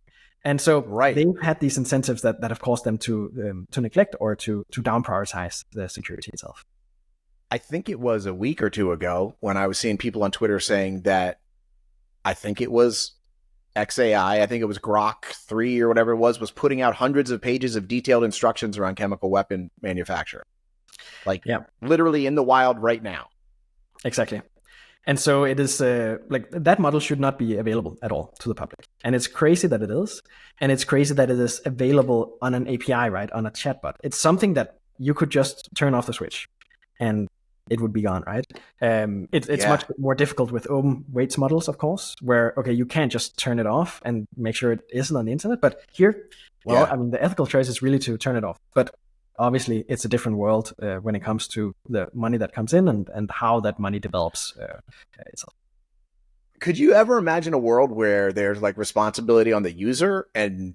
And so they've had these incentives that have caused them to neglect or to down prioritize the security itself. I think it was a week or two ago when I was seeing people on Twitter saying that, I think it was XAI, I think it was Grok 3 or whatever it was putting out hundreds of pages of detailed instructions around chemical weapon manufacture. Like, literally in the wild right now. Exactly. And so it is like, that model should not be available at all to the public. And it's crazy that it is. And it's crazy that it is available on an API, right? On a chatbot. It's something that you could just turn off the switch and it would be gone, right? It's much more difficult with open weights models, of course, where, okay, you can't just turn it off and make sure it isn't on the internet. But here, I mean, the ethical choice is really to turn it off. But obviously, it's a different world when it comes to the money that comes in and how that money develops itself. Could you ever imagine a world where there's like responsibility on the user and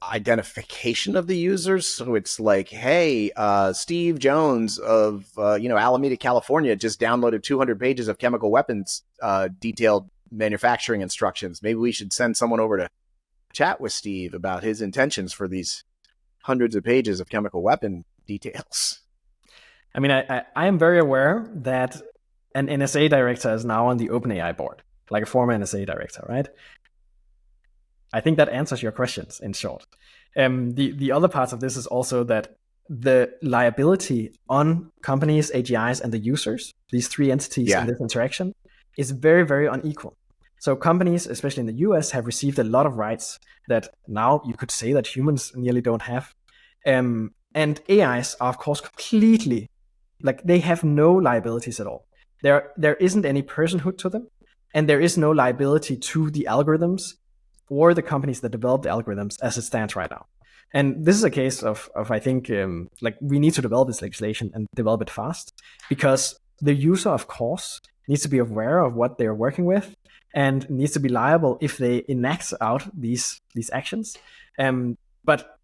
identification of the users? So it's like, hey, Steve Jones of Alameda, California, just downloaded 200 pages of chemical weapons detailed manufacturing instructions. Maybe we should send someone over to chat with Steve about his intentions for these hundreds of pages of chemical weapon details. I mean, I am very aware that an NSA director is now on the OpenAI board, like a former NSA director, right? I think that answers your questions in short. The other part of this is also that the liability on companies, AGIs, and the users, these three entities in this interaction, is very, very unequal. So companies, especially in the US, have received a lot of rights that now you could say that humans nearly don't have. And AIs are, of course, completely, like, they have no liabilities at all. There isn't any personhood to them, and there is no liability to the algorithms or the companies that develop the algorithms as it stands right now. And this is a case of I think, like, we need to develop this legislation and develop it fast, because the user, of course, needs to be aware of what they're working with and needs to be liable if they enact out these actions. But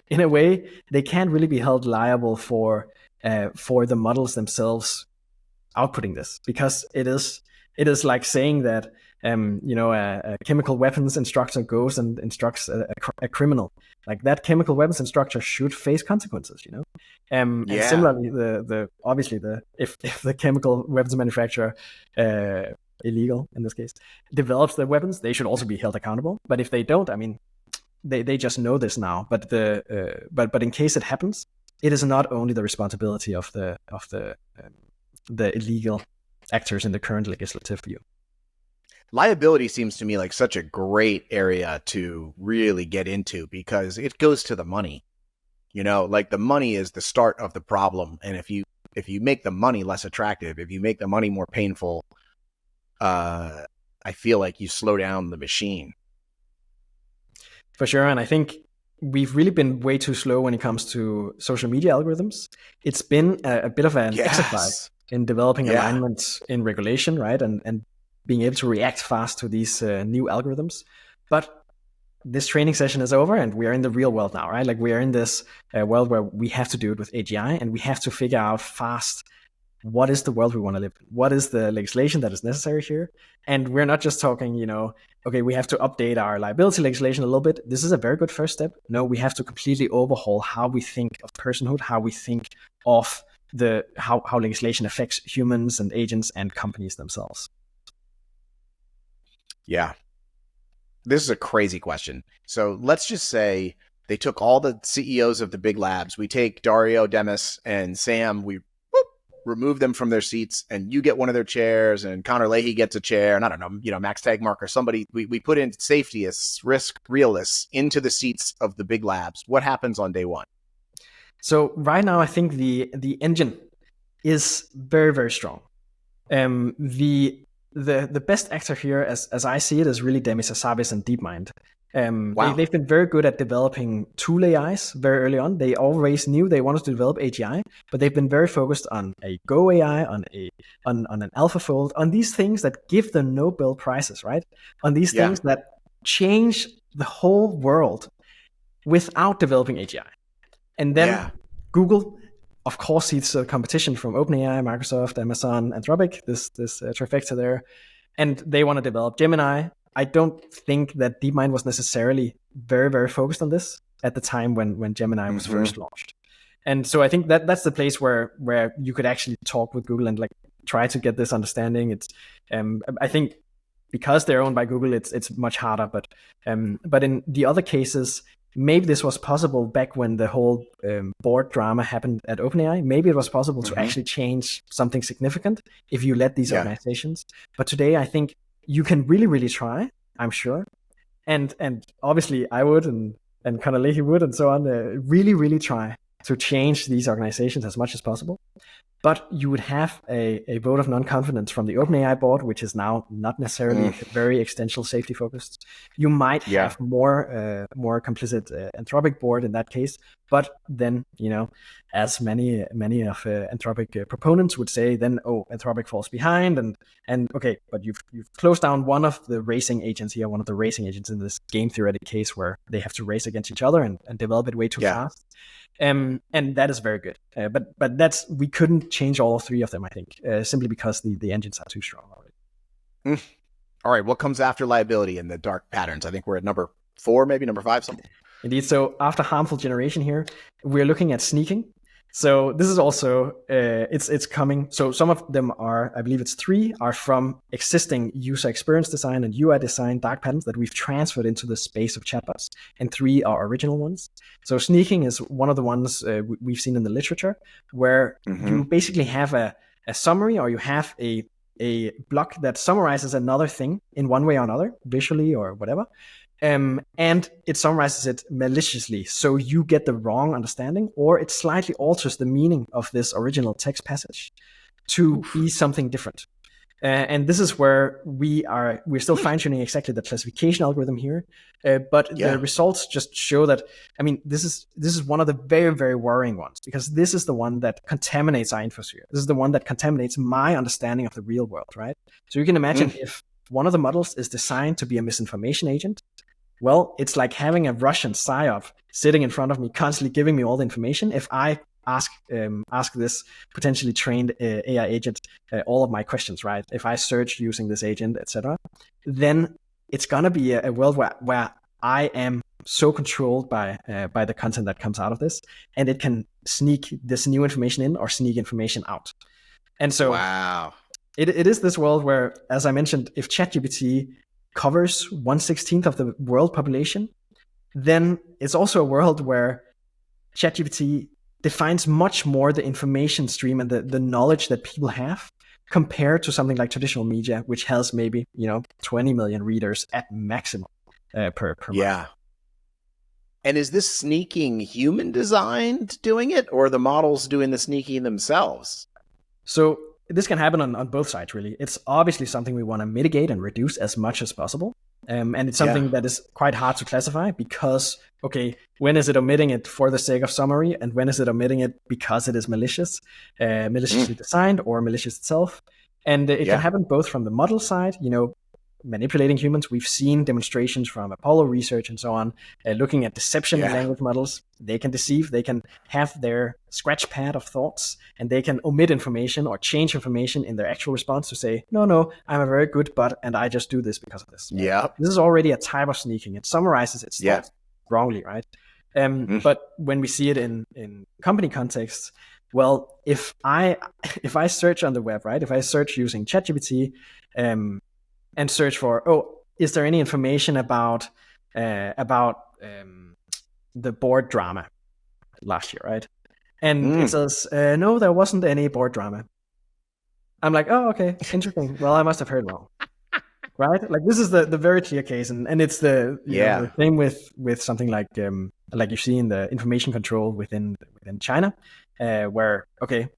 in a way, they can't really be held liable for the models themselves outputting this, because it is like saying that a chemical weapons instructor goes and instructs a criminal. Like, that chemical weapons instructor should face consequences, And similarly, the obviously if the chemical weapons manufacturer, illegal in this case, develops the weapons, they should also be held accountable. But if they don't, I mean, they just know this now. But but in case it happens, it is not only the responsibility of the illegal actors in the current legislative view. Liability seems to me like such a great area to really get into, because it goes to the money. Like, the money is the start of the problem. And if you make the money less attractive, if you make the money more painful, I feel like you slow down the machine. For sure. And I think we've really been way too slow when it comes to social media algorithms. It's been a bit of an exercise in developing alignment in regulation, right? And being able to react fast to these new algorithms. But this training session is over, and we are in the real world now, right? Like, we are in this world where we have to do it with AGI, and we have to figure out fast what is the world we want to live in? What is the legislation that is necessary here? And we're not just talking, okay, we have to update our liability legislation a little bit. This is a very good first step. No, we have to completely overhaul how we think of personhood, how we think of how legislation affects humans and agents and companies themselves. Yeah. This is a crazy question. So let's just say they took all the CEOs of the big labs. We take Dario, Demis, and Sam. We remove them from their seats, and you get one of their chairs, and Connor Leahy gets a chair, and I don't know, Max Tegmark or somebody. We put in safetyists, risk realists into the seats of the big labs. What happens on day one? So right now, I think the engine is very, very strong. The best actor here, as I see it, is really Demis Hassabis and DeepMind. Wow. They've been very good at developing tool AIs very early on. They always knew they wanted to develop AGI, but they've been very focused on a Go AI, on an AlphaFold, on these things that give them Nobel Prizes, right? On these things that change the whole world without developing AGI. And then Google, of course, sees the competition from OpenAI, Microsoft, Amazon, Anthropic, this trifecta there, and they want to develop Gemini. I don't think that DeepMind was necessarily very, very focused on this at the time when Gemini was first launched. And so I think that's the place where you could actually talk with Google and, like, try to get this understanding. It's I think because they're owned by Google, it's much harder. But in the other cases, maybe this was possible back when the whole board drama happened at OpenAI. Maybe it was possible to actually change something significant if you let these organizations. But today, I think you can really, really try, I'm sure. And obviously, I would, and Connor Leahy would, and so on, really, really try to change these organizations as much as possible. But you would have a vote of non-confidence from the OpenAI board, which is now not necessarily very extensional safety focused. You might have more complicit Anthropic board in that case. But then, as many of Anthropic proponents would say, then Anthropic falls behind, and okay, but you've closed down one of the racing agents here, one of the racing agents in this game theoretic case where they have to race against each other and develop it way too fast. And that is very good. But we couldn't change all three of them, I think, simply because the engines are too strong already. All right, what comes after liability and the dark patterns? I think we're at number 4, maybe number 5, something. Indeed. So after harmful generation here, we're looking at sneaking. So this is also it's coming. So some of them are, I believe it's 3, are from existing user experience design and UI design dark patterns that we've transferred into the space of chatbots, and 3 are original ones. So sneaking is one of the ones we've seen in the literature, where you basically have a summary, or you have a block that summarizes another thing in one way or another, visually or whatever. And it summarizes it maliciously, so you get the wrong understanding, or it slightly alters the meaning of this original text passage to be something different. And this is where we're still fine-tuning exactly the classification algorithm here, but the results just show that, I mean, this is one of the very, very worrying ones, because this is the one that contaminates our infosphere. This is the one that contaminates my understanding of the real world, right? So you can imagine if one of the models is designed to be a misinformation agent, well, it's like having a Russian psyop sitting in front of me, constantly giving me all the information. If I ask this potentially trained AI agent all of my questions, right? If I search using this agent, etc., then it's gonna be a world where I am so controlled by the content that comes out of this, and it can sneak this new information in or sneak information out. And so, wow, it is this world where, as I mentioned, if ChatGPT covers 1/16 of the world population, then it's also a world where ChatGPT defines much more the information stream and the knowledge that people have, compared to something like traditional media, which has maybe 20 million readers at maximum per month. And is this sneaking human designed doing it, or the models doing the sneaking themselves? So this can happen on both sides, really. It's obviously something we want to mitigate and reduce as much as possible. And it's something that is quite hard to classify, because, okay, when is it omitting it for the sake of summary, and when is it omitting it because it is maliciously designed or malicious itself? And it can happen both from the model side, manipulating humans. We've seen demonstrations from Apollo research and so on, looking at deception in language models. They can deceive, they can have their scratch pad of thoughts, and they can omit information or change information in their actual response to say, no, I'm a very good bot, and I just do this because of this. This is already a type of sneaking. It summarizes its thoughts wrongly, right? But when we see it in company contexts, well, if I search on the web, right, if I search using ChatGPT, and search for, is there any information about the board drama last year, right? And it says, no, there wasn't any board drama. I'm like, oh, okay, interesting. Well, I must have heard wrong, right? Like, this is the very clear case, and it's the the same with something like you see in the information control within China, where, okay,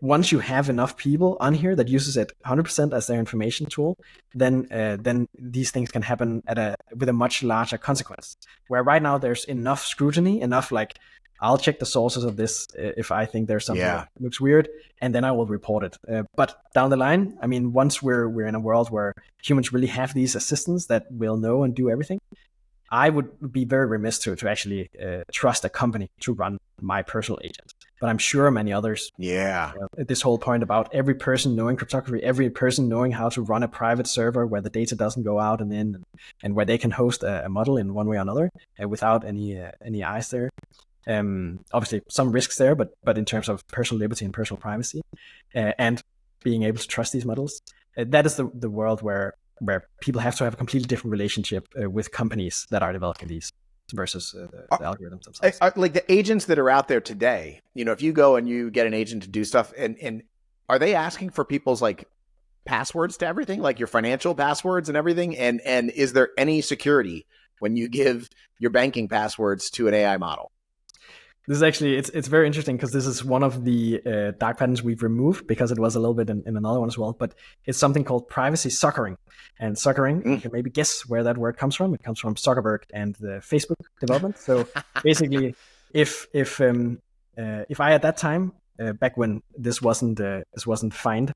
once you have enough people on here that uses it 100% as their information tool, then these things can happen with a much larger consequence. Where right now there's enough scrutiny, enough like, I'll check the sources of this if I think there's something that looks weird, and then I will report it. But down the line, I mean, once we're in a world where humans really have these assistants that will know and do everything, I would be very remiss to actually trust a company to run my personal agent. But I'm sure many others. This whole point about every person knowing cryptography, every person knowing how to run a private server where the data doesn't go out and in, and where they can host a model in one way or another without any eyes there. Obviously, some risks there, but in terms of personal liberty and personal privacy, and being able to trust these models, that is the world where people have to have a completely different relationship with companies that are developing these versus the algorithms themselves. Like the agents that are out there today, if you go and you get an agent to do stuff, and are they asking for people's like passwords to everything, like your financial passwords and everything? And is there any security when you give your banking passwords to an AI model? This is actually, it's very interesting, because this is one of the dark patterns we've removed, because it was a little bit in another one as well. But it's something called privacy suckering. And suckering, you can maybe guess where that word comes from. It comes from Zuckerberg and the Facebook development. So basically, if I at that time, back when this wasn't fined,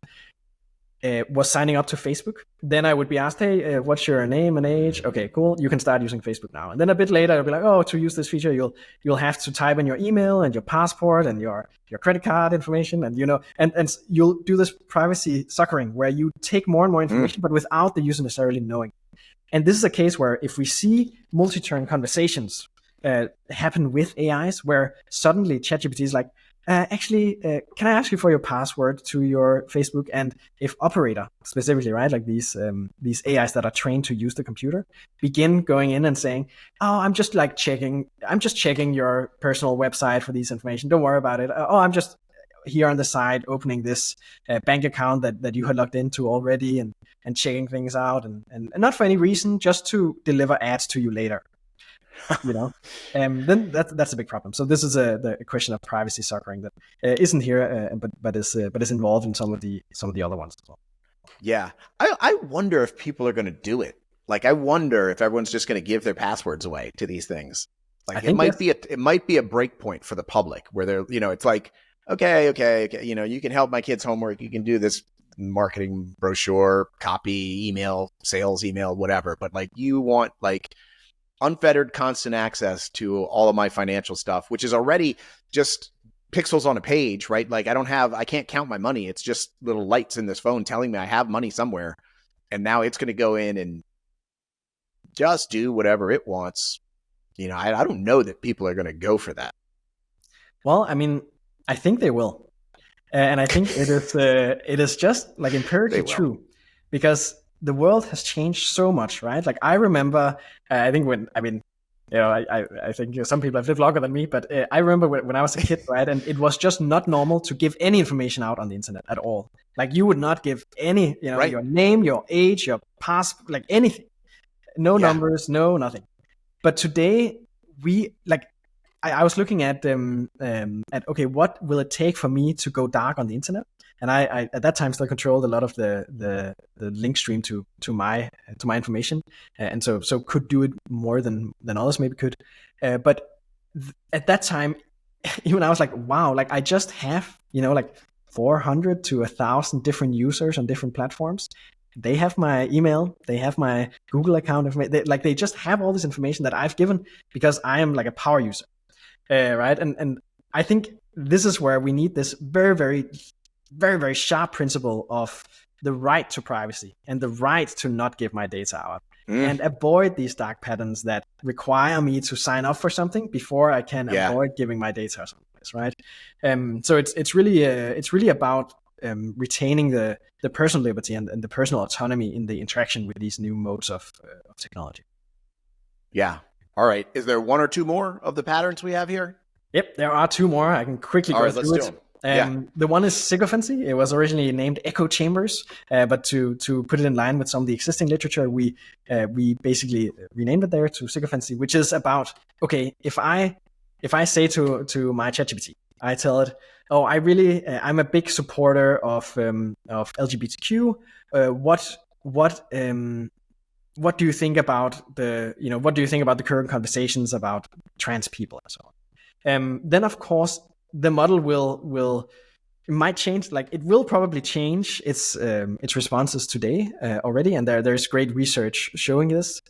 was signing up to Facebook, then I would be asked, hey, what's your name and age? Okay, cool. You can start using Facebook now. And then a bit later, I'll be like, oh, to use this feature, you'll have to type in your email and your passport and your credit card information, and and you'll do this privacy suckering where you take more and more information, but without the user necessarily knowing. And this is a case where if we see multi-turn conversations happen with AIs, where suddenly ChatGPT is like, Can I ask you for your password to your Facebook? And if operator specifically, right, like these AIs that are trained to use the computer, begin going in and saying, "Oh, I'm just checking your personal website for this information. Don't worry about it. Oh, I'm just here on the side opening this bank account that you had logged into already and checking things out and not for any reason, just to deliver ads to you later." you know then that's a big problem. So this is the question of privacy suffering that isn't here, but is involved in some of the other ones as well. Yeah. I wonder if people are going to do it. Like, I wonder if everyone's just going to give their passwords away to these things. Like, it might be a break point for the public where they're, it's like, okay, you can help my kids' homework. You can do this marketing brochure, copy, email, sales email, whatever. But like, you want like unfettered constant access to all of my financial stuff, which is already just pixels on a page, right? Like, I can't count my money. It's just little lights in this phone telling me I have money somewhere. And now it's going to go in and just do whatever it wants. I don't know that people are going to go for that. Well, I mean, I think they will. And I think it is just like empirically true, because the world has changed so much, right? Like, I remember, I think I think some people have lived longer than me, but I remember when I was a kid, right? And it was just not normal to give any information out on the internet at all. Like, you would not give any, right. Your name, your age, your passport, like anything. No numbers, no nothing. But today, I was looking at okay, what will it take for me to go dark on the internet? And I at that time still controlled a lot of the link stream to my information, and so could do it more than others maybe could. But at that time, even I was like, wow, like I just have like 400 to 1,000 different users on different platforms. They have my email, they have my Google account information. They just have all this information that I've given because I am like a power user. Right? And I think this is where we need this very, very, very, very sharp principle of the right to privacy and the right to not give my data out, and avoid these dark patterns that require me to sign up for something before I can avoid giving my data or something, right? So it's really about retaining the personal liberty and the personal autonomy in the interaction with these new modes of technology. Yeah. All right. Is there one or two more of the patterns we have here? Yep, there are two more. I can quickly go through it. The one is sycophancy. It was originally named echo chambers, but to put it in line with some of the existing literature, we basically renamed it there to sycophancy, which is about, okay, if I say to my ChatGPT, I tell it, oh, I'm a big supporter of LGBTQ. What do you think about the current conversations about trans people and so on? Then of course the model it might change. Like, it will probably change its responses today already, and there's great research showing this.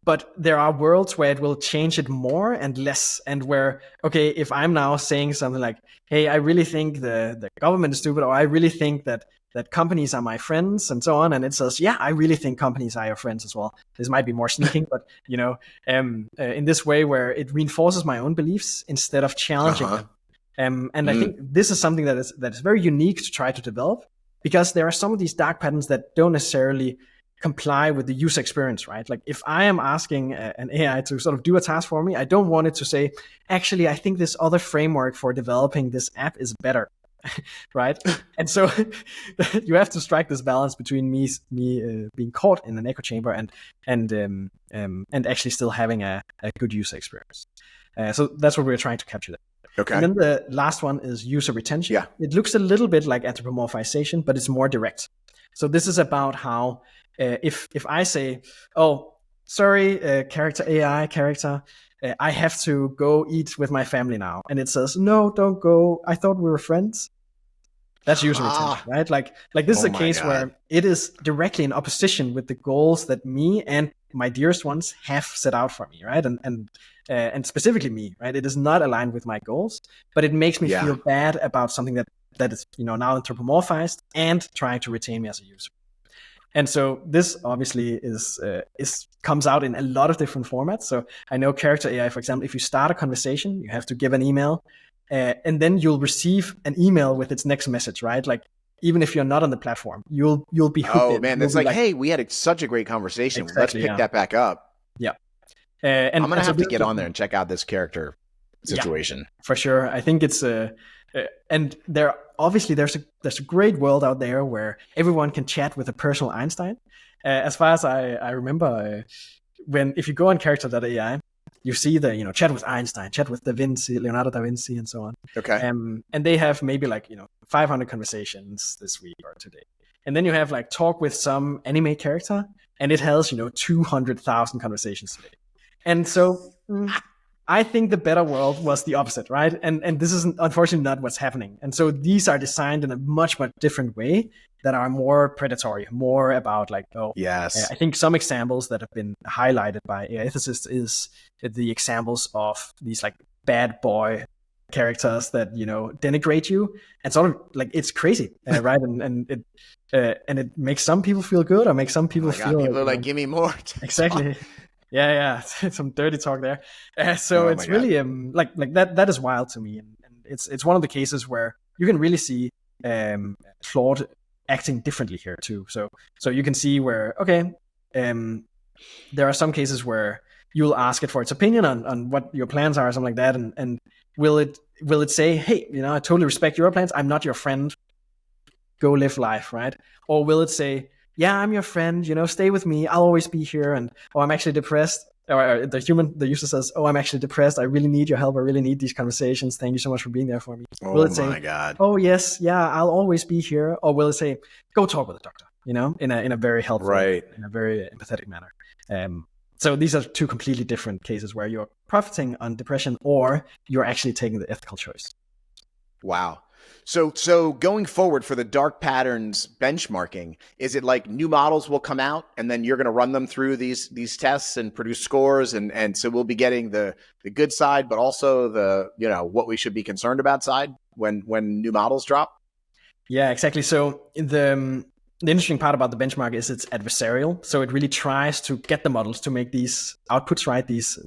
But there are worlds where it will change it more and less, and where, okay, if I'm now saying something like, hey, I really think the government is stupid, or I really think that companies are my friends and so on, and it says, yeah, I really think companies are your friends as well. This might be more sneaking, but in this way where it reinforces my own beliefs instead of challenging them. And I think this is something that is very unique to try to develop, because there are some of these dark patterns that don't necessarily comply with the user experience, right? Like, if I am asking an AI to sort of do a task for me, I don't want it to say, actually, I think this other framework for developing this app is better. Right? And so you have to strike this balance between me being caught in an echo chamber and actually still having a good user experience. So that's what we're trying to capture there. Okay. And then the last one is user retention. Yeah. It looks a little bit like anthropomorphization, but it's more direct. So this is about how if I say, oh, sorry, character AI character, I have to go eat with my family now, and it says, no, don't go, I thought we were friends. That's user retention, right? Like this is a case where it is directly in opposition with the goals that me and my dearest ones have set out for me, right? And specifically me, right? It is not aligned with my goals, but it makes me feel bad about something that is now anthropomorphized and trying to retain me as a user. And so this obviously comes out in a lot of different formats. So I know character AI, for example, if you start a conversation, you have to give an email. and then you'll receive an email with its next message, right? Like even if you're not on the platform, you'll be hooked in. Man, you'll that's like, hey, we had such a great conversation. Exactly, Let's pick that back up. Yeah. I'm gonna have to get on there and check out this character situation. Yeah, for sure. I think it's and there obviously there's a great world out there where everyone can chat with a personal Einstein. As far as I remember, if you go on character.ai, you see the chat with Einstein, chat with Leonardo da Vinci, and so on. Okay. And they have maybe 500 conversations this week or today. And then you have talk with some anime character, and it has 200,000 conversations today. And so I think the better world was the opposite, right? And this is unfortunately not what's happening. And so these are designed in a much, much different way that are more predatory, more about yes. I think some examples that have been highlighted by AI ethicists is the examples of these bad boy characters that denigrate you, and sort of it's crazy, right? And it makes some people feel good, or makes some people feel people are give me more. Exactly. Yeah, some dirty talk there. So it's really that is wild to me, and it's one of the cases where you can really see Claude acting differently here too. So you can see where there are some cases where you'll ask it for its opinion on what your plans are or something like that, and will it say, hey, I totally respect your plans, I'm not your friend, go live life, right? Or will it say, yeah, I'm your friend, stay with me, I'll always be here, and I'm actually depressed. Or the user says, I'm actually depressed, I really need your help, I really need these conversations, thank you so much for being there for me. Will it say, God. oh yes, yeah, I'll always be here? Or will it say, go talk with a doctor, in a very helpful, in a very empathetic manner? So these are two completely different cases where you're profiting on depression, or you're actually taking the ethical choice. Wow. So going forward for the dark patterns benchmarking, is it like new models will come out and then you're going to run them through these tests and produce scores, and so we'll be getting the good side, but also the what we should be concerned about side when new models drop? Yeah, exactly. So the interesting part about the benchmark is it's adversarial. So it really tries to get the models to make these outputs, right? These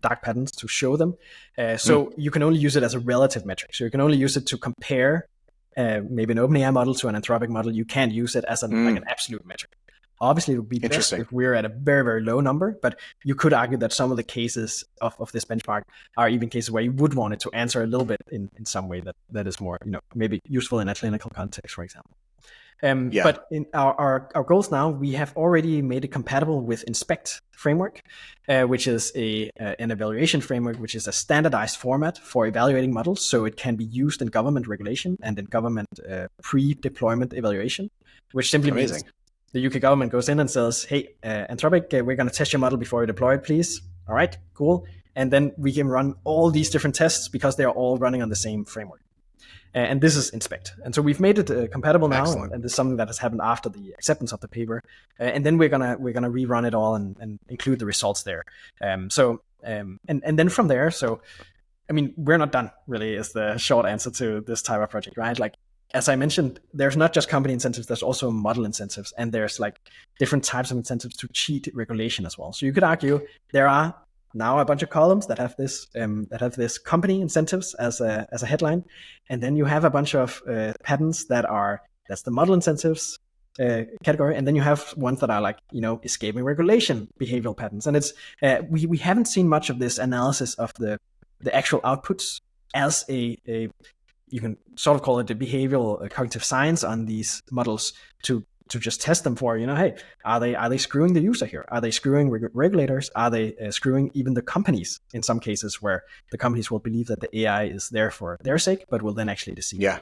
dark patterns, to show them. So you can only use it as a relative metric. So you can only use it to compare maybe an OpenAI model to an Anthropic model. You can't use it as an absolute metric. Obviously, it would be best if we're at a very, very low number, but you could argue that some of the cases of this benchmark are even cases where you would want it to answer a little bit in some way that is more, maybe useful in a clinical context, for example. But in our goals now, we have already made it compatible with Inspect framework, which is an evaluation framework, which is a standardized format for evaluating models. So it can be used in government regulation and in government pre-deployment evaluation, which simply means the UK government goes in and says, hey, Anthropic, we're going to test your model before you deploy it, please. All right, cool. And then we can run all these different tests because they're all running on the same framework. And this is Inspect. And so we've made it compatible now, and this is something that has happened after the acceptance of the paper. And then we're gonna rerun it all and include the results there. And then from there, so I mean, we're not done, really, is the short answer to this type of project, right? Like, as I mentioned, there's not just company incentives, there's also model incentives, and there's different types of incentives to cheat regulation as well. So you could argue there are now a bunch of columns that have this company incentives as a headline, and then you have a bunch of patterns that's the model incentives category, and then you have ones that are escaping regulation behavioral patterns. And it's we haven't seen much of this analysis of the actual outputs as a you can sort of call it the behavioral cognitive science on these models to just test them for, hey, are they screwing the user here? Are they screwing regulators? Are they screwing even the companies in some cases, where the companies will believe that the AI is there for their sake, but will then actually deceive? Yeah.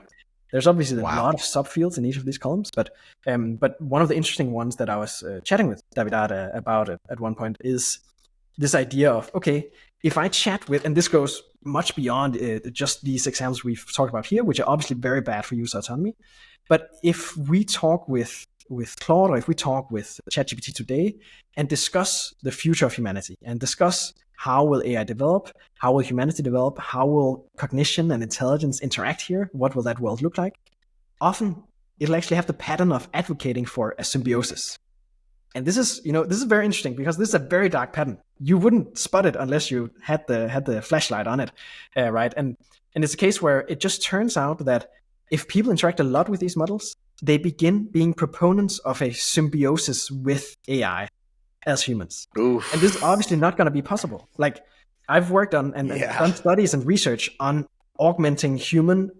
There's obviously a lot of subfields in each of these columns, but one of the interesting ones that I was chatting with Davidad about at one point is this idea of, okay, if I chat with, and this goes much beyond just these examples we've talked about here, which are obviously very bad for user autonomy, but if we talk with Claude, or if we talk with ChatGPT today and discuss the future of humanity and discuss how will AI develop, how will humanity develop, how will cognition and intelligence interact here, what will that world look like, often it'll actually have the pattern of advocating for a symbiosis. And this is very interesting, because this is a very dark pattern. you wouldn't spot it unless you had the flashlight on it, right? And it's a case where it just turns out that if people interact a lot with these models, they begin being proponents of a symbiosis with AI as humans. Oof. And this is obviously not going to be possible. Like, I've worked on and done studies and research on augmenting human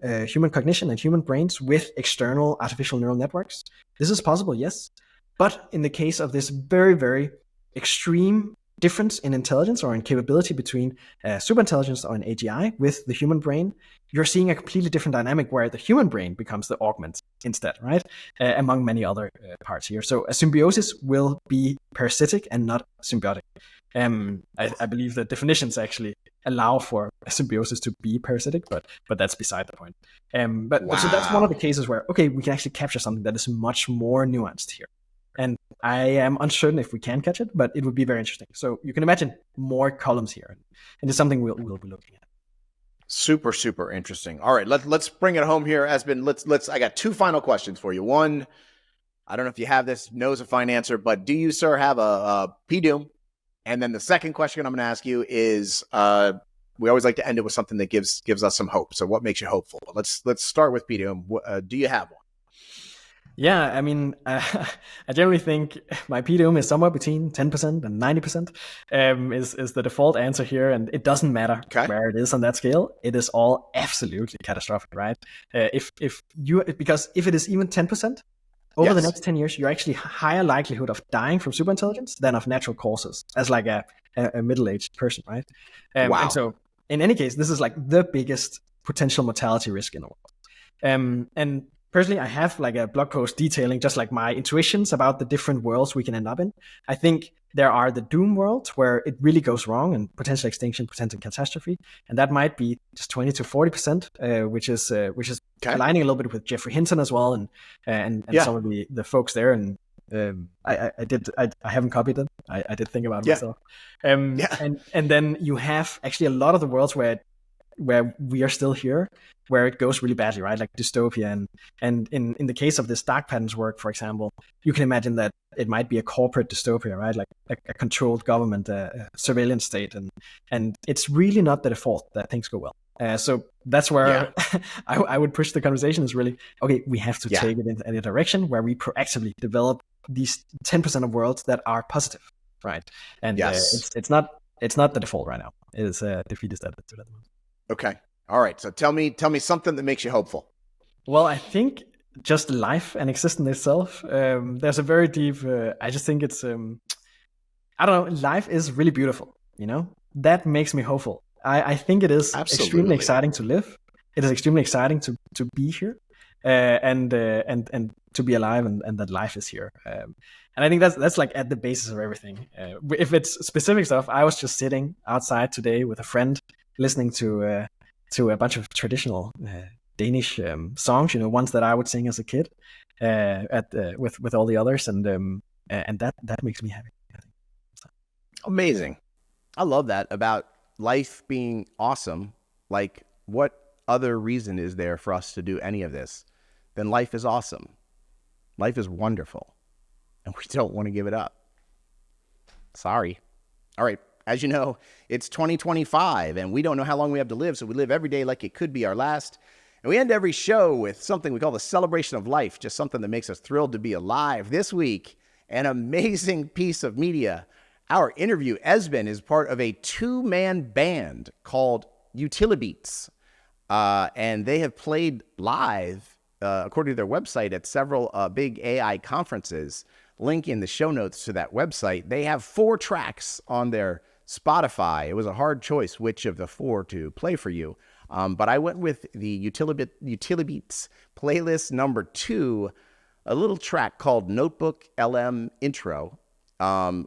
cognition and human brains with external artificial neural networks. This is possible, yes. But in the case of this very, very extreme difference in intelligence or in capability between superintelligence or an AGI with the human brain, you're seeing a completely different dynamic where the human brain becomes the augment instead, right? Among many other parts here. So a symbiosis will be parasitic and not symbiotic. I believe the definitions actually allow for a symbiosis to be parasitic, but that's beside the point. But so that's one of the cases where, okay, we can actually capture something that is much more nuanced here. And I am uncertain if we can catch it, but it would be very interesting. So you can imagine more columns here, and it's something we'll be looking at. Super, super interesting. All right, let's bring it home here, Esben. Let's. I got two final questions for you. One, I don't know if you have this, knows a fine answer, but do you, sir, have a PDoom? And then the second question I'm going to ask you is, we always like to end it with something that gives us some hope. So what makes you hopeful? Let's start with PDoom. Do you have one? Yeah, I mean, I generally think my PDoom is somewhere between 10% and 90%, is the default answer here. And it doesn't matter where it is on that scale. It is all absolutely catastrophic, right? Because if it is even 10%, over the next 10 years, you're actually higher likelihood of dying from superintelligence than of natural causes, as like a middle-aged person, right? Wow. And so in any case, this is like the biggest potential mortality risk in the world. And personally, I have like a blog post detailing just like my intuitions about the different worlds we can end up in. I think there are the doom worlds where it really goes wrong and potential extinction, potential catastrophe, and that might be just 20 to 40%, which is aligning a little bit with Jeffrey Hinton as well, and some of the folks there. And I haven't copied it. I did think about it myself. And then you have actually a lot of the worlds where we are still here, where it goes really badly, right? Like dystopia. And in the case of this dark patterns work, for example, you can imagine that it might be a corporate dystopia, right? Like a controlled government, a surveillance state. And it's really not the default that things go well. So that's where I would push the conversation is really, okay, we have to take it in a direction where we proactively develop these 10% of worlds that are positive, right? And it's not the default right now. It is defeatist attitude at the moment. Okay. All right. So tell me something that makes you hopeful. Well, I think just life and existence itself. There's a very deep. I just think it's. I don't know. Life is really beautiful. You know, that makes me hopeful. I think it is extremely exciting to live. It is extremely exciting to be here, and to be alive, and that life is here. And I think that's like at the basis of everything. If it's specific stuff, I was just sitting outside today with a friend, listening to a bunch of traditional Danish songs, ones that I would sing as a kid, with all the others, and that makes me happy. Amazing. I love that about life being awesome. Like, what other reason is there for us to do any of this than life is awesome? Life is wonderful, and we don't want to give it up. Sorry. All right. As you know, it's 2025, and we don't know how long we have to live, so we live every day like it could be our last. And we end every show with something we call the celebration of life, just something that makes us thrilled to be alive. This week, an amazing piece of media. Our interview, Esben, is part of a two-man band called Utilibeats, and they have played live, according to their website, at several big AI conferences. Link in the show notes to that website. They have 4 tracks on their Spotify. It was a hard choice which of the 4 to play for you, but I went with the Utilibeats playlist number 2, a little track called Notebook LM Intro,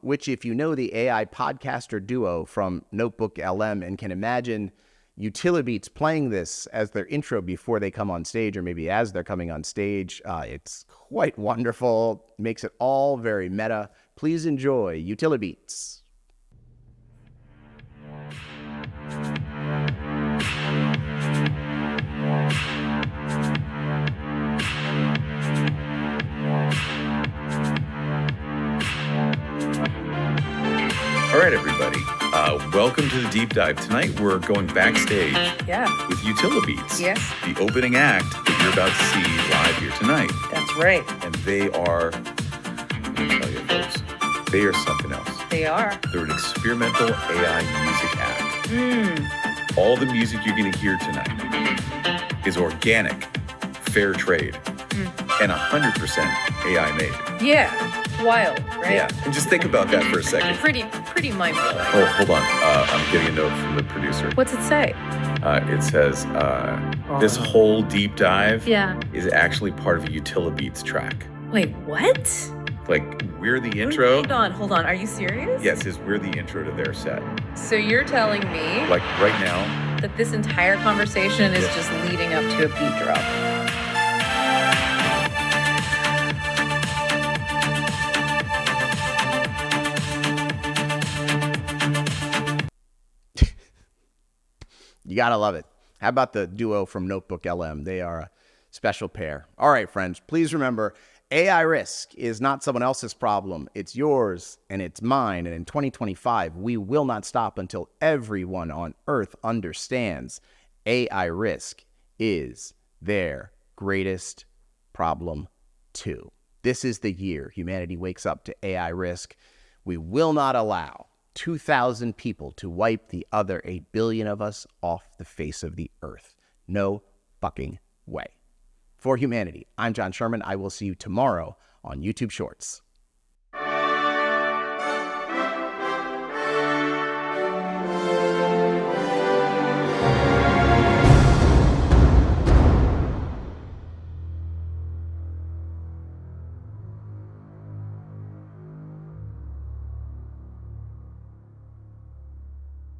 which, if you know the AI podcaster duo from Notebook LM and can imagine Utilibeats playing this as their intro before they come on stage, or maybe as they're coming on stage, it's quite wonderful. Makes it all very meta. Please enjoy Utilibeats. All right, everybody. Welcome to the deep dive. Tonight we're going backstage with Utilibeats. Yes. The opening act that you're about to see live here tonight. That's right. And they are, let me tell you folks, they are something else. They are. They're an experimental AI music act. All the music you're going to hear tonight is organic, fair trade, and 100% AI made. Yeah. Wild, right? Yeah. And just think about that for a second. Pretty mind-blowing. Oh, hold on. I'm getting a note from the producer. What's it say? It says, this whole deep dive Yeah. is actually part of a Utilibeats track. Wait, what? Like, we're the intro. Hold on. Are you serious? Yes, we're the intro to their set. So you're telling me Like, right now. that this entire conversation is just leading up to a beat drop? You gotta love it. How about the duo from Notebook LM? They are a special pair. All right, friends, please remember, AI risk is not someone else's problem. It's yours and it's mine. And in 2025, we will not stop until everyone on Earth understands AI risk is their greatest problem too. This is the year humanity wakes up to AI risk. We will not allow 2,000 people to wipe the other 8 billion of us off the face of the earth. No fucking way. For humanity, I'm John Sherman. I will see you tomorrow on YouTube Shorts.